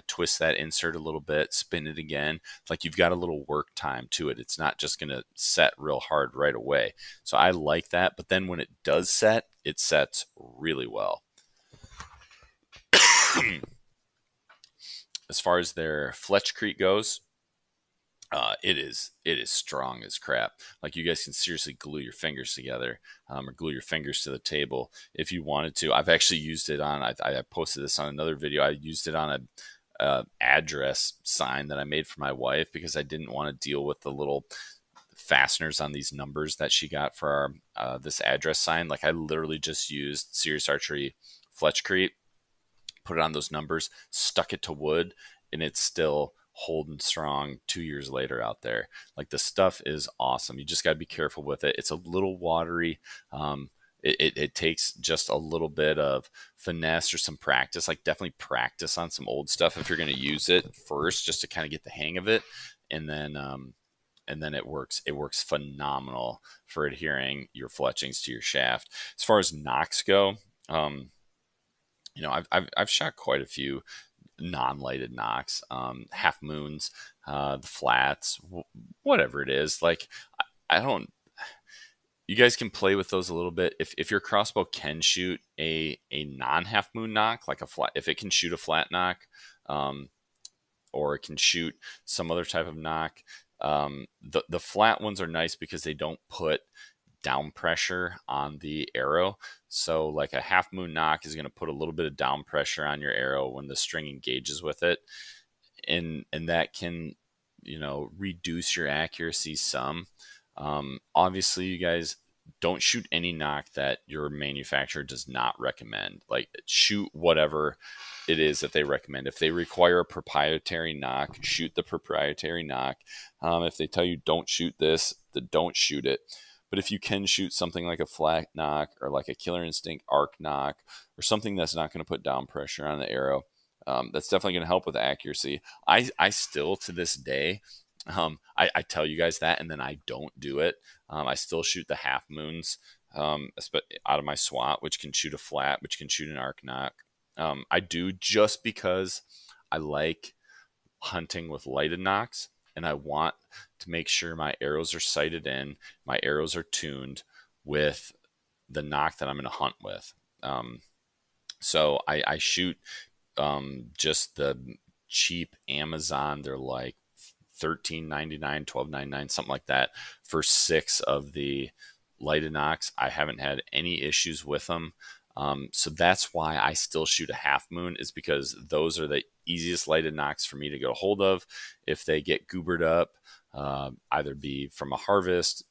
twist that insert a little bit, spin it again. It's like you've got a little work time to it. It's not just going to set real hard right away. So I like that. But then when it does set, it sets really well. As far as their Fletchcrete goes, it is strong as crap. Like, you guys can seriously glue your fingers together, or glue your fingers to the table if you wanted to. I've actually used it on. I posted this on another video. I used it on a address sign that I made for my wife because I didn't want to deal with the little fasteners on these numbers that she got for our this address sign. Like, I literally just used Serious Archery Fletchcrete, put it on those numbers, stuck it to wood, and it's still holding strong 2 years later out there. Like, the stuff is awesome. You just got to be careful with it. It's a little watery. It takes just a little bit of finesse or some practice. Like, definitely practice on some old stuff if you're going to use it first, just to kind of get the hang of it. And then it works. It works phenomenal for adhering your fletchings to your shaft. As far as knocks go, I've shot quite a few non-lighted knocks, half moons, the flats, whatever it is. Like, I don't. You guys can play with those a little bit. If your crossbow can shoot a non-half moon knock, like a flat, if it can shoot a flat knock, or it can shoot some other type of knock, the flat ones are nice because they don't put down pressure on the arrow. So like a half moon knock is going to put a little bit of down pressure on your arrow when the string engages with it, and that can reduce your accuracy some. Obviously, you guys don't shoot any knock that your manufacturer does not recommend. Like, shoot whatever it is that they recommend. If they require a proprietary knock, shoot the proprietary knock. If they tell you don't shoot this, then don't shoot it. But if you can shoot something like a flat knock or like a Killer Instinct arc knock, or something that's not going to put down pressure on the arrow, that's definitely going to help with accuracy. I still, to this day, I tell you guys that, and then I don't do it. I still shoot the half moons out of my SWAT, which can shoot a flat, which can shoot an arc knock. I do, just because I like hunting with lighted knocks, and I want to make sure my arrows are sighted in, my arrows are tuned with the knock that I'm going to hunt with. So I shoot just the cheap Amazon. They're like $13.99, $12.99, something like that, for 6 of the lighted knocks. I haven't had any issues with them. So that's why I still shoot a half moon, is because those are the easiest lighted nocks for me to get a hold of. If they get goobered up, either be from a harvest,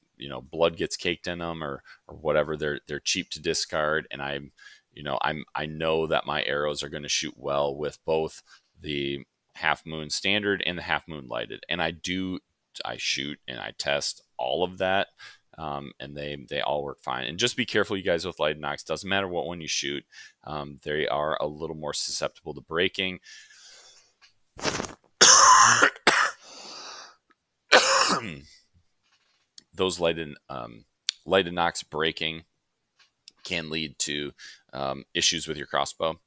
blood gets caked in them, or whatever, they're cheap to discard. And I know that my arrows are going to shoot well with both the half moon standard and the half moon lighted. And I shoot and I test all of that. And they all work fine. And just be careful, you guys, with lighted nocks. Doesn't matter what one you shoot. They are a little more susceptible to breaking. Those lighted nocks breaking can lead to issues with your crossbow.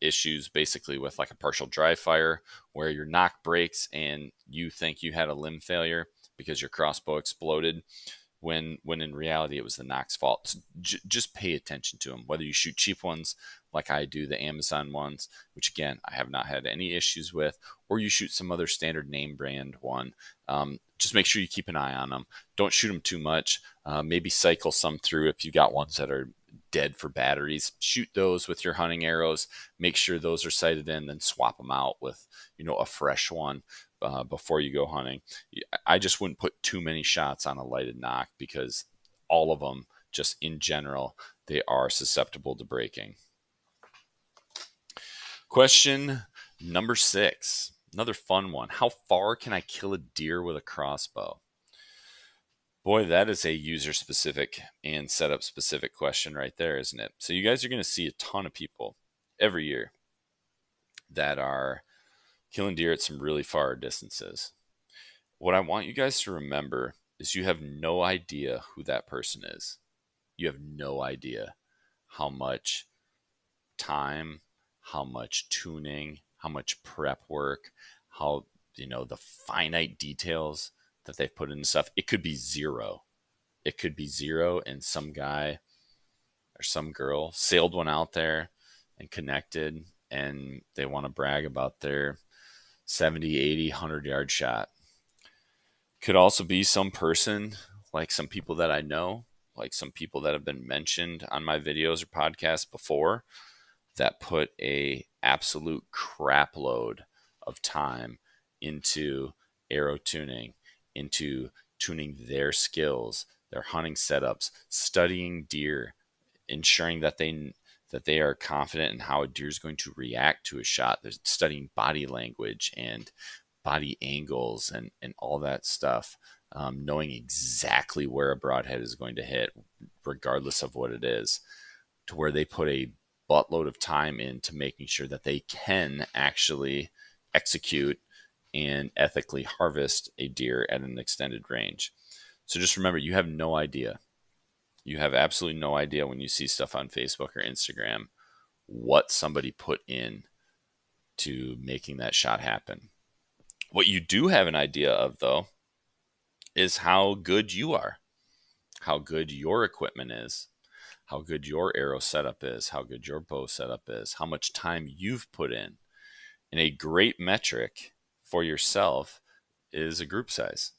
Issues basically with like a partial dry fire, where your nock breaks and you think you had a limb failure because your crossbow exploded, when in reality it was the nock's fault. So just pay attention to them, whether you shoot cheap ones like I do, the Amazon ones, which again I have not had any issues with, or you shoot some other standard name brand one. Just make sure you keep an eye on them. Don't shoot them too much. Maybe cycle some through. If you got ones that are dead for batteries, shoot those with your hunting arrows. Make sure those are sighted in, then swap them out with a fresh one before you go hunting. I just wouldn't put too many shots on a lighted nock, because all of them, just in general, they are susceptible to breaking. Question number 6, another fun one. How far can I kill a deer with a crossbow? Boy, that is a user-specific and setup-specific question right there, isn't it? So you guys are going to see a ton of people every year that are killing deer at some really far distances. What I want you guys to remember is you have no idea who that person is. You have no idea how much time, how much tuning, how much prep work, how, the finite details that they've put into stuff. It could be zero. It could be zero, and some guy or some girl sailed one out there and connected, and they want to brag about their 70, 80, 100-yard shot. Could also be some person, like some people that I know, like some people that have been mentioned on my videos or podcasts before, that put a absolute crap load of time into arrow tuning, into tuning their skills, their hunting setups, studying deer, ensuring that they are confident in how a deer is going to react to a shot. They're studying body language and body angles and all that stuff, knowing exactly where a broadhead is going to hit, regardless of what it is, to where they put a buttload of time into making sure that they can actually execute and ethically harvest a deer at an extended range. So just remember, you have no idea. You have absolutely no idea when you see stuff on Facebook or Instagram what somebody put in to making that shot happen. What you do have an idea of, though, is how good you are, how good your equipment is, how good your arrow setup is, how good your bow setup is, how much time you've put in. And a great metric for yourself is a group size.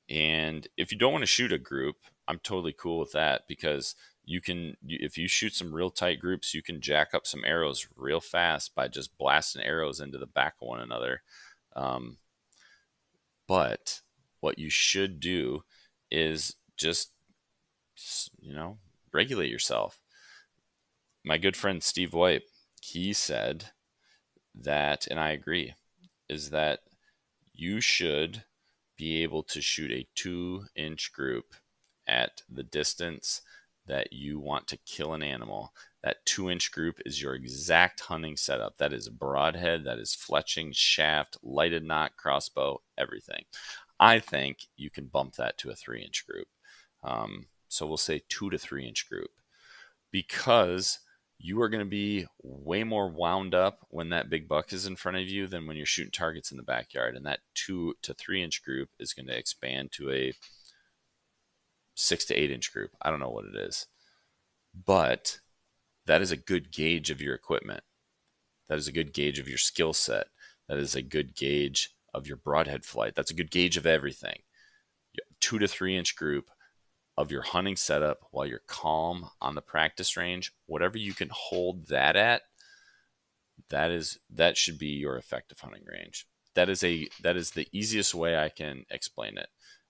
And if you don't want to shoot a group, I'm totally cool with that, because if you shoot some real tight groups, you can jack up some arrows real fast by just blasting arrows into the back of one another. But what you should do is just, regulate yourself. My good friend Steve White, he said that, and I agree, is that you should be able to shoot a 2-inch group at the distance that you want to kill an animal. That 2-inch group is your exact hunting setup. That is broadhead, that is fletching, shaft, lighted nock, crossbow, everything. I think you can bump that to a 3-inch group. So we'll say 2 to 3-inch group, because you are going to be way more wound up when that big buck is in front of you than when you're shooting targets in the backyard. And that 2 to 3-inch group is going to expand to a 6 to 8-inch group. I don't know what it is, but that is a good gauge of your equipment. That is a good gauge of your skill set. That is a good gauge of your broadhead flight. That's a good gauge of everything. 2 to 3-inch group of your hunting setup while you're calm on the practice range, whatever you can hold that at, that should be your effective hunting range. That is the easiest way I can explain it,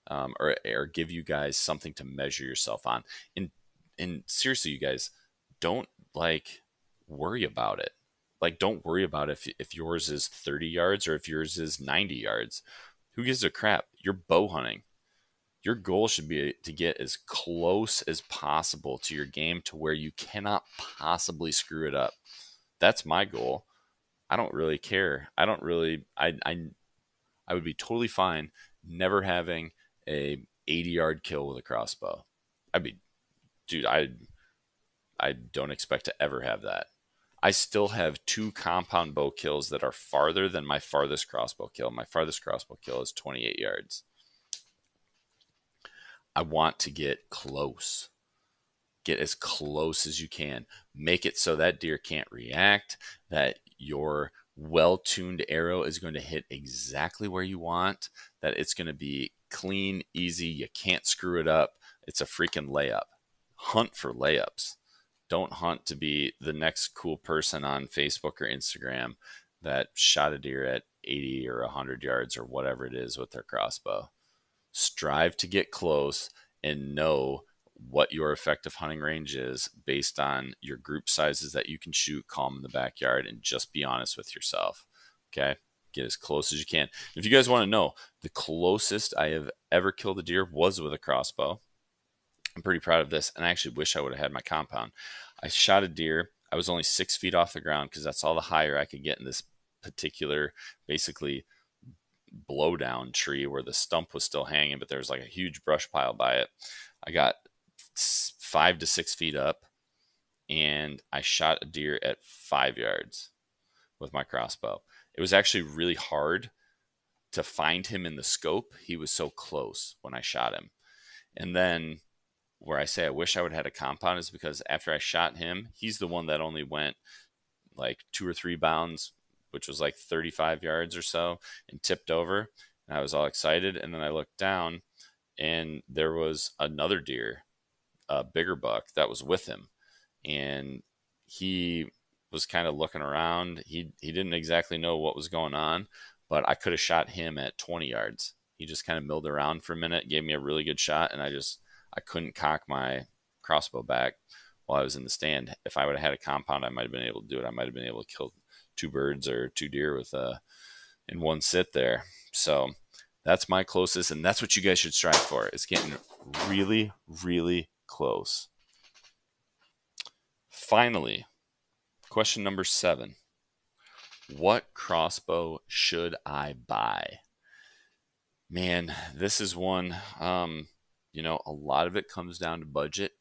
or give you guys something to measure yourself on. And seriously, you guys, don't like worry about it. Like, don't worry about if yours is 30 yards or if yours is 90 yards. Who gives a crap? You're bow hunting. Your goal should be to get as close as possible to your game to where you cannot possibly screw it up. That's my goal. I don't really care. I don't really. I would be totally fine never having a 80-yard kill with a crossbow. I'd be, dude. I don't expect to ever have that. I still have 2 compound bow kills that are farther than my farthest crossbow kill. My farthest crossbow kill is 28 yards. I want to get close. Get as close as you can. Make it so that deer can't react, that your well-tuned arrow is going to hit exactly where you want, that it's going to be clean, easy, you can't screw it up. It's a freaking layup. Hunt for layups. Don't hunt to be the next cool person on Facebook or Instagram that shot a deer at 80 or 100 yards or whatever it is with their crossbow. Strive to get close and know what your effective hunting range is based on your group sizes that you can shoot calm in the backyard, and just be honest with yourself. Okay? Get as close as you can. If you guys want to know, the closest I have ever killed a deer was with a crossbow. I'm pretty proud of this, and I actually wish I would have had my compound. I shot a deer. I was only 6 feet off the ground because that's all the higher I could get in this particular, basically, blowdown tree where the stump was still hanging, but there was like a huge brush pile by it. I got 5 to 6 feet up, and I shot a deer at 5 yards with my crossbow. It was actually really hard to find him in the scope. He was so close when I shot him. And then where I say I wish I would have had a compound is because after I shot him, he's the one that only went like 2 or 3 bounds, which was like 35 yards or so, and tipped over. And I was all excited. And then I looked down, and there was another deer, a bigger buck, that was with him. And he was kind of looking around. He didn't exactly know what was going on, but I could have shot him at 20 yards. He just kind of milled around for a minute, gave me a really good shot, and I couldn't cock my crossbow back while I was in the stand. If I would have had a compound, I might have been able to do it. I might have been able to kill 2 birds or 2 deer with in one sit there. So that's my closest, and that's what you guys should strive for, is getting really, really close. Finally, question number 7. What crossbow should I buy? Man, this is one, a lot of it comes down to budget.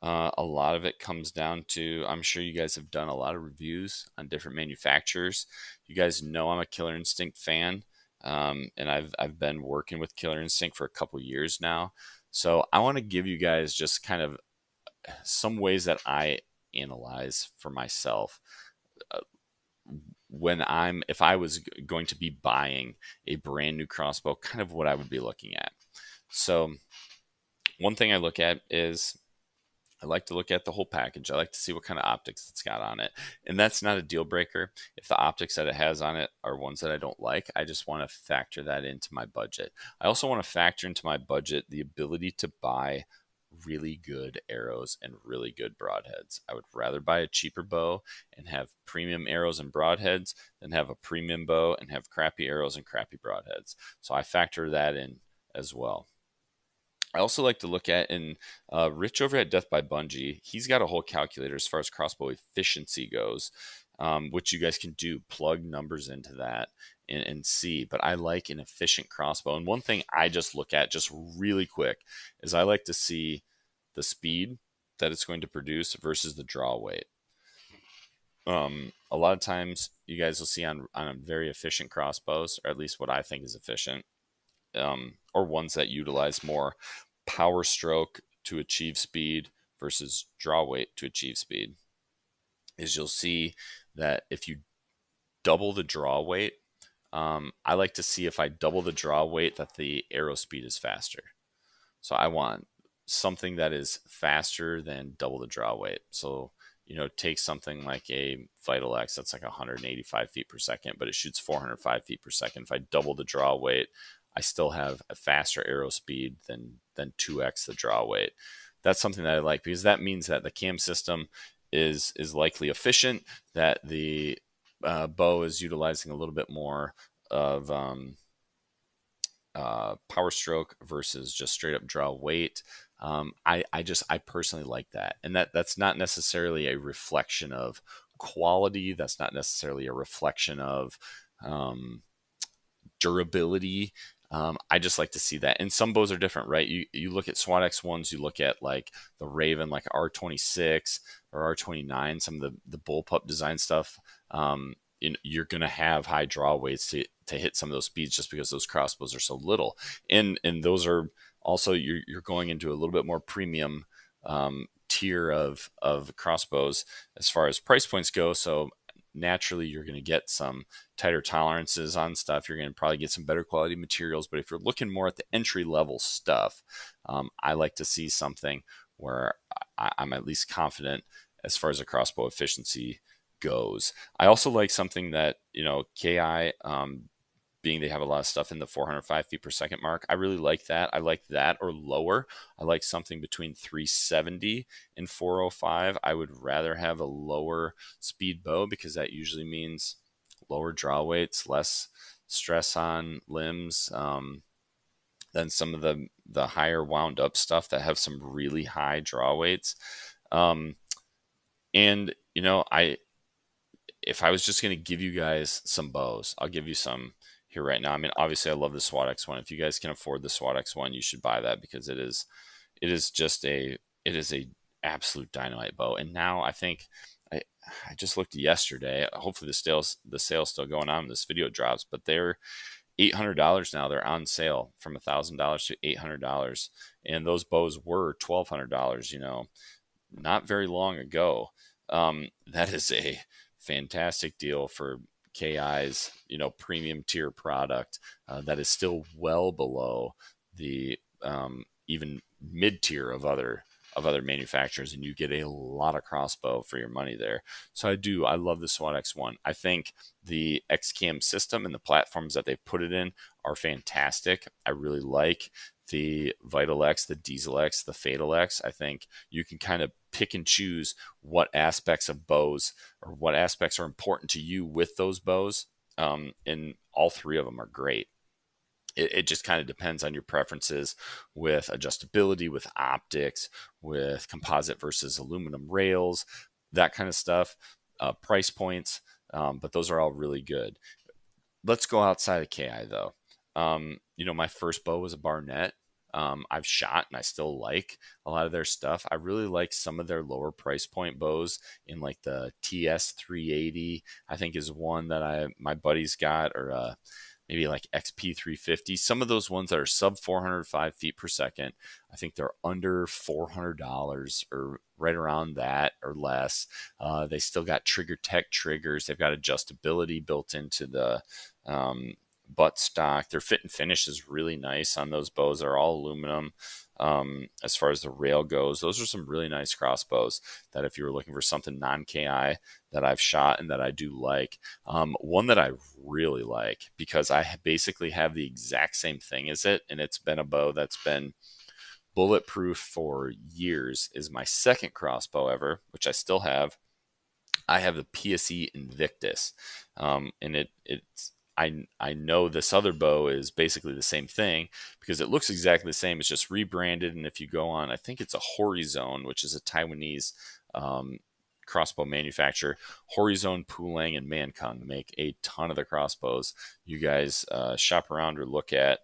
A lot of it comes down to, I'm sure you guys have done a lot of reviews on different manufacturers. You guys know I'm a Killer Instinct fan, and I've been working with Killer Instinct for a couple years now. So I want to give you guys just kind of some ways that I analyze for myself if I was going to be buying a brand new crossbow, kind of what I would be looking at. So one thing I look at is, I like to look at the whole package. I like to see what kind of optics it's got on it. And that's not a deal breaker. If the optics that it has on it are ones that I don't like, I just want to factor that into my budget. I also want to factor into my budget the ability to buy really good arrows and really good broadheads. I would rather buy a cheaper bow and have premium arrows and broadheads than have a premium bow and have crappy arrows and crappy broadheads. So I factor that in as well. I also like to look at, and Rich over at Death by Bungie, he's got a whole calculator as far as crossbow efficiency goes, which you guys can do, plug numbers into that and see. But I like an efficient crossbow. And one thing I just look at just really quick is I like to see the speed that it's going to produce versus the draw weight. A lot of times you guys will see on very efficient crossbows, or at least what I think is efficient, or ones that utilize more power stroke to achieve speed versus draw weight to achieve speed, is you'll see that if you double the draw weight, I like to see if I double the draw weight that the arrow speed is faster. So I want something that is faster than double the draw weight. So, take something like a Vital X that's like 185 feet per second, but it shoots 405 feet per second. If I double the draw weight, I still have a faster arrow speed than 2x the draw weight. That's something that I like, because that means that the cam system is likely efficient, that the bow is utilizing a little bit more of power stroke versus just straight up draw weight. I personally like that, and that's not necessarily a reflection of quality. That's not necessarily a reflection of durability. I just like to see that. And some bows are different, right? You look at SWAT X1s, you look at like the Raven, like R26 or R29, some of the bullpup design stuff. You're going to have high draw weights to hit some of those speeds, just because those crossbows are so little. And those are also, you're going into a little bit more premium tier of crossbows as far as price points go. So naturally, you're going to get some tighter tolerances on stuff. You're going to probably get some better quality materials. But if you're looking more at the entry level stuff, I like to see something where I'm at least confident as far as a crossbow efficiency goes. I also like something that, KI, being they have a lot of stuff in the 405 feet per second mark. I really like that. I like that or lower. I like something between 370 and 405. I would rather have a lower speed bow, because that usually means lower draw weights, less stress on limbs, than some of the higher wound up stuff that have some really high draw weights. And if I was just going to give you guys some bows, I'll give you some here right now. I mean, obviously I love the SWAT X1. If you guys can afford the SWAT X1, you should buy that, because it is a absolute dynamite bow. And now I think I just looked yesterday. Hopefully the sale's still going on when this video drops, but they're $800 now. They're on sale from $1,000 to $800, and those bows were $1,200. Not very long ago. That is a fantastic deal for KI's premium tier product, that is still well below the even mid tier of other manufacturers, and you get a lot of crossbow for your money there. So I love the SWAT X1. I think the XCAM system and the platforms that they've put it in are fantastic. I really like the Vital X, the Diesel X, the Fatal X. I think you can kind of pick and choose what aspects of bows, or what aspects are important to you with those bows. And all three of them are great. It just kind of depends on your preferences with adjustability, with optics, with composite versus aluminum rails, that kind of stuff, price points. But those are all really good. Let's go outside of KI though. My first bow was a Barnett. I've shot and I still like a lot of their stuff. I really like some of their lower price point bows, in like the TS 380, I think is one that my buddy's got, or maybe like XP 350. Some of those ones that are sub 405 feet per second, I think they're under $400 or right around that or less. They still got Trigger Tech triggers. They've got adjustability built into the butt stock. Their fit and finish is really nice on those bows. They're all aluminum. As far as the rail goes, those are some really nice crossbows that if you were looking for something non-KI that I've shot and that I do like. One that I really like, because I basically have the exact same thing as it, and it's been a bow that's been bulletproof for years, is my second crossbow ever, which I still have. I have the PSE Invictus, and it's I know this other bow is basically the same thing, because it looks exactly the same. It's just rebranded, and if you go on, I think it's a Horizon, which is a Taiwanese crossbow manufacturer. Horizon, Pulang, and Mankang make a ton of the crossbows you guys shop around or look at,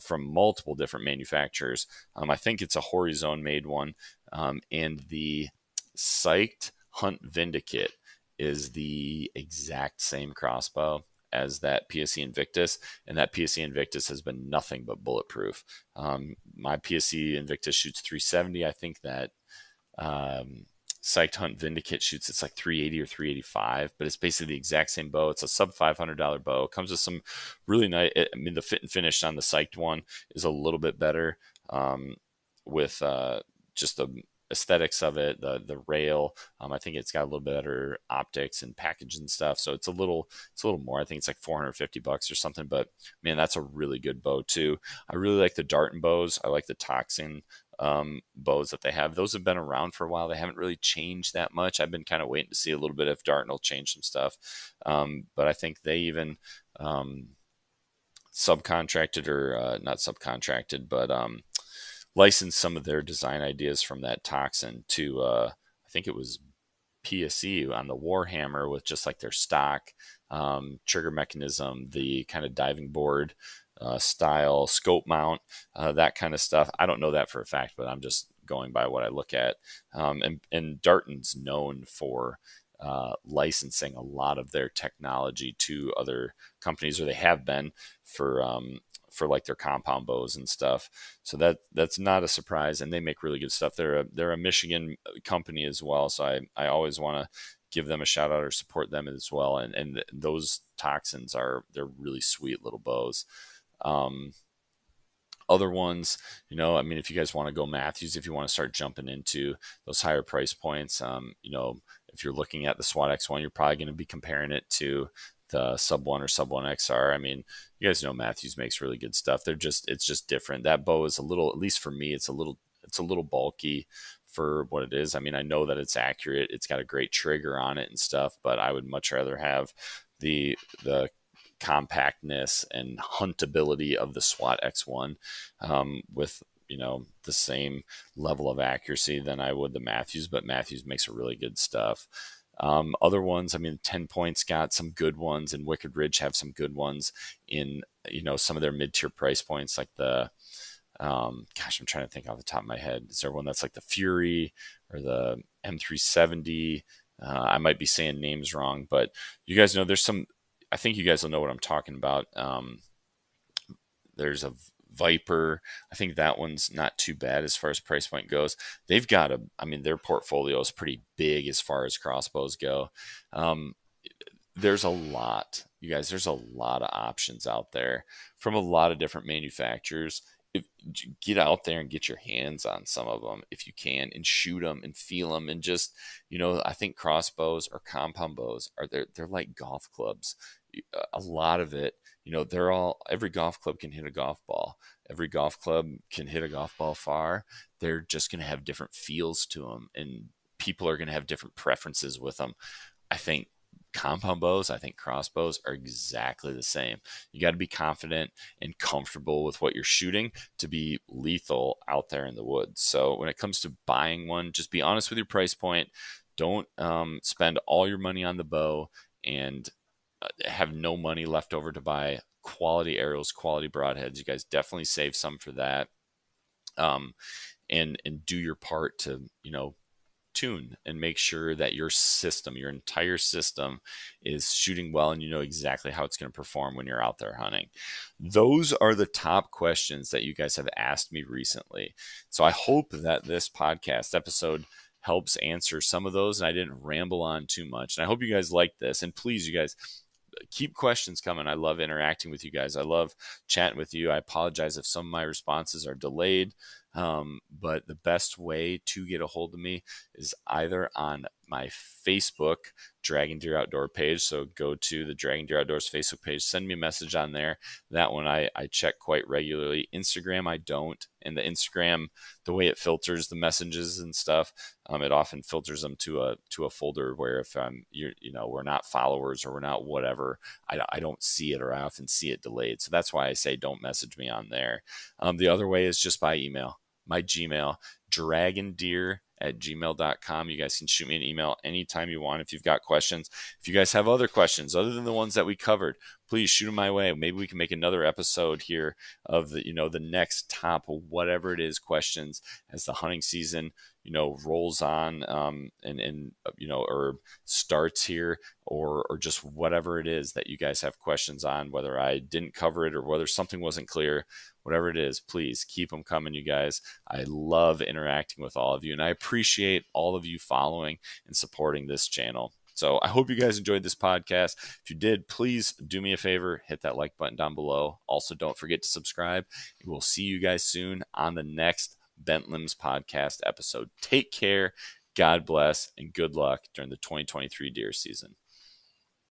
from multiple different manufacturers. I think it's a Horizon made one, and the Psyched Hunt Vindicate is the exact same crossbow as that PSE Invictus, and that PSE Invictus has been nothing but bulletproof. My PSE Invictus shoots 370. I think that Psyched Hunt Vindicate shoots, it's like 380 or 385, but it's basically the exact same bow. It's a sub $500 bow. It comes with some really nice, I mean, the fit and finish on the Psyched one is a little bit better. with just the aesthetics of it, the rail. I think it's got a little better optics and package and stuff. So it's a little more. I think it's like $450 or something. But man, that's a really good bow too. I really like the Darton bows. I like the Toxin bows that they have. Those have been around for a while. They haven't really changed that much. I've been kind of waiting to see a little bit if Darton will change some stuff. But I think they even subcontracted or not subcontracted, but licensed some of their design ideas from that Toxin to I think it was PSE on the Warhammer with just like their stock trigger mechanism, the kind of diving board style, scope mount, that kind of stuff. I don't know that for a fact, but I'm just going by what I look at. And Darton's known for licensing a lot of their technology to other companies, or they have been for like their compound bows and stuff. So that's not a surprise, and they make really good stuff. They're a Michigan company as well, so I always want to give them a shout out or support them as well. And those Toxins they're really sweet little bows. Other ones, I mean, if you guys want to go Matthews, if you want to start jumping into those higher price points, if you're looking at the SWAT X1, you're probably going to be comparing it to the Sub 1 or Sub 1 XR. I mean, you guys know Matthews makes really good stuff. It's just different. That bow is a little, at least for me, it's a little bulky for what it is. I mean, I know that it's accurate. It's got a great trigger on it and stuff, but I would much rather have the compactness and huntability of the SWAT X1 with the same level of accuracy than I would the Matthews, but Matthews makes a really good stuff. Other ones, I mean, 10 Point's got some good ones, and Wicked Ridge have some good ones in some of their mid-tier price points, like the gosh, I'm trying to think off the top of my head. Is there one that's like the Fury or the M370? I might be saying names wrong, but you guys know there's some. I think you guys will know what I'm talking about. There's a Viper. I think that one's not too bad as far as price point goes. They've got their portfolio is pretty big as far as crossbows go. There's a lot, you guys, there's a lot of options out there from a lot of different manufacturers. Get out there and get your hands on some of them if you can, and shoot them and feel them, and just I think crossbows or compound bows they're like golf clubs. A lot of it, every golf club can hit a golf ball. Every golf club can hit a golf ball far. They're just going to have different feels to them, and people are going to have different preferences with them. I think compound bows, I think crossbows are exactly the same. You got to be confident and comfortable with what you're shooting to be lethal out there in the woods. So when it comes to buying one, just be honest with your price point. Don't spend all your money on the bow and have no money left over to buy quality arrows, quality broadheads. You guys definitely save some for that, and do your part to tune and make sure that your entire system is shooting well, and you know exactly how it's going to perform when you're out there hunting. Those are the top questions that you guys have asked me recently. So I hope that this podcast episode helps answer some of those, and I didn't ramble on too much. And I hope you guys like this. And please, you guys, keep questions coming. I love interacting with you guys. I love chatting with you. I apologize if some of my responses are delayed, but the best way to get a hold of me is either on my Facebook Draggin Deer Outdoor page. So go to the Draggin Deer Outdoors Facebook page, send me a message on there. That one I check quite regularly. Instagram I don't, and the Instagram, the way it filters the messages and stuff, it often filters them to a folder where if we're not followers or we're not whatever, I don't see it, or I often see it delayed. So that's why I say don't message me on there. The other way is just by email. My Gmail, dragondeer@gmail.com. You guys can shoot me an email anytime you want if you've got questions. If you guys have other questions other than the ones that we covered, please shoot them my way. Maybe we can make another episode here of the next top whatever it is questions as the hunting season rolls on, or starts here, or just whatever it is that you guys have questions on, whether I didn't cover it or whether something wasn't clear. Whatever it is, please keep them coming, you guys. I love interacting with all of you, and I appreciate all of you following and supporting this channel. So I hope you guys enjoyed this podcast. If you did, please do me a favor, hit that like button down below. Also, don't forget to subscribe. We'll see you guys soon on the next Bent Limbs podcast episode. Take care, God bless, and good luck during the 2023 deer season.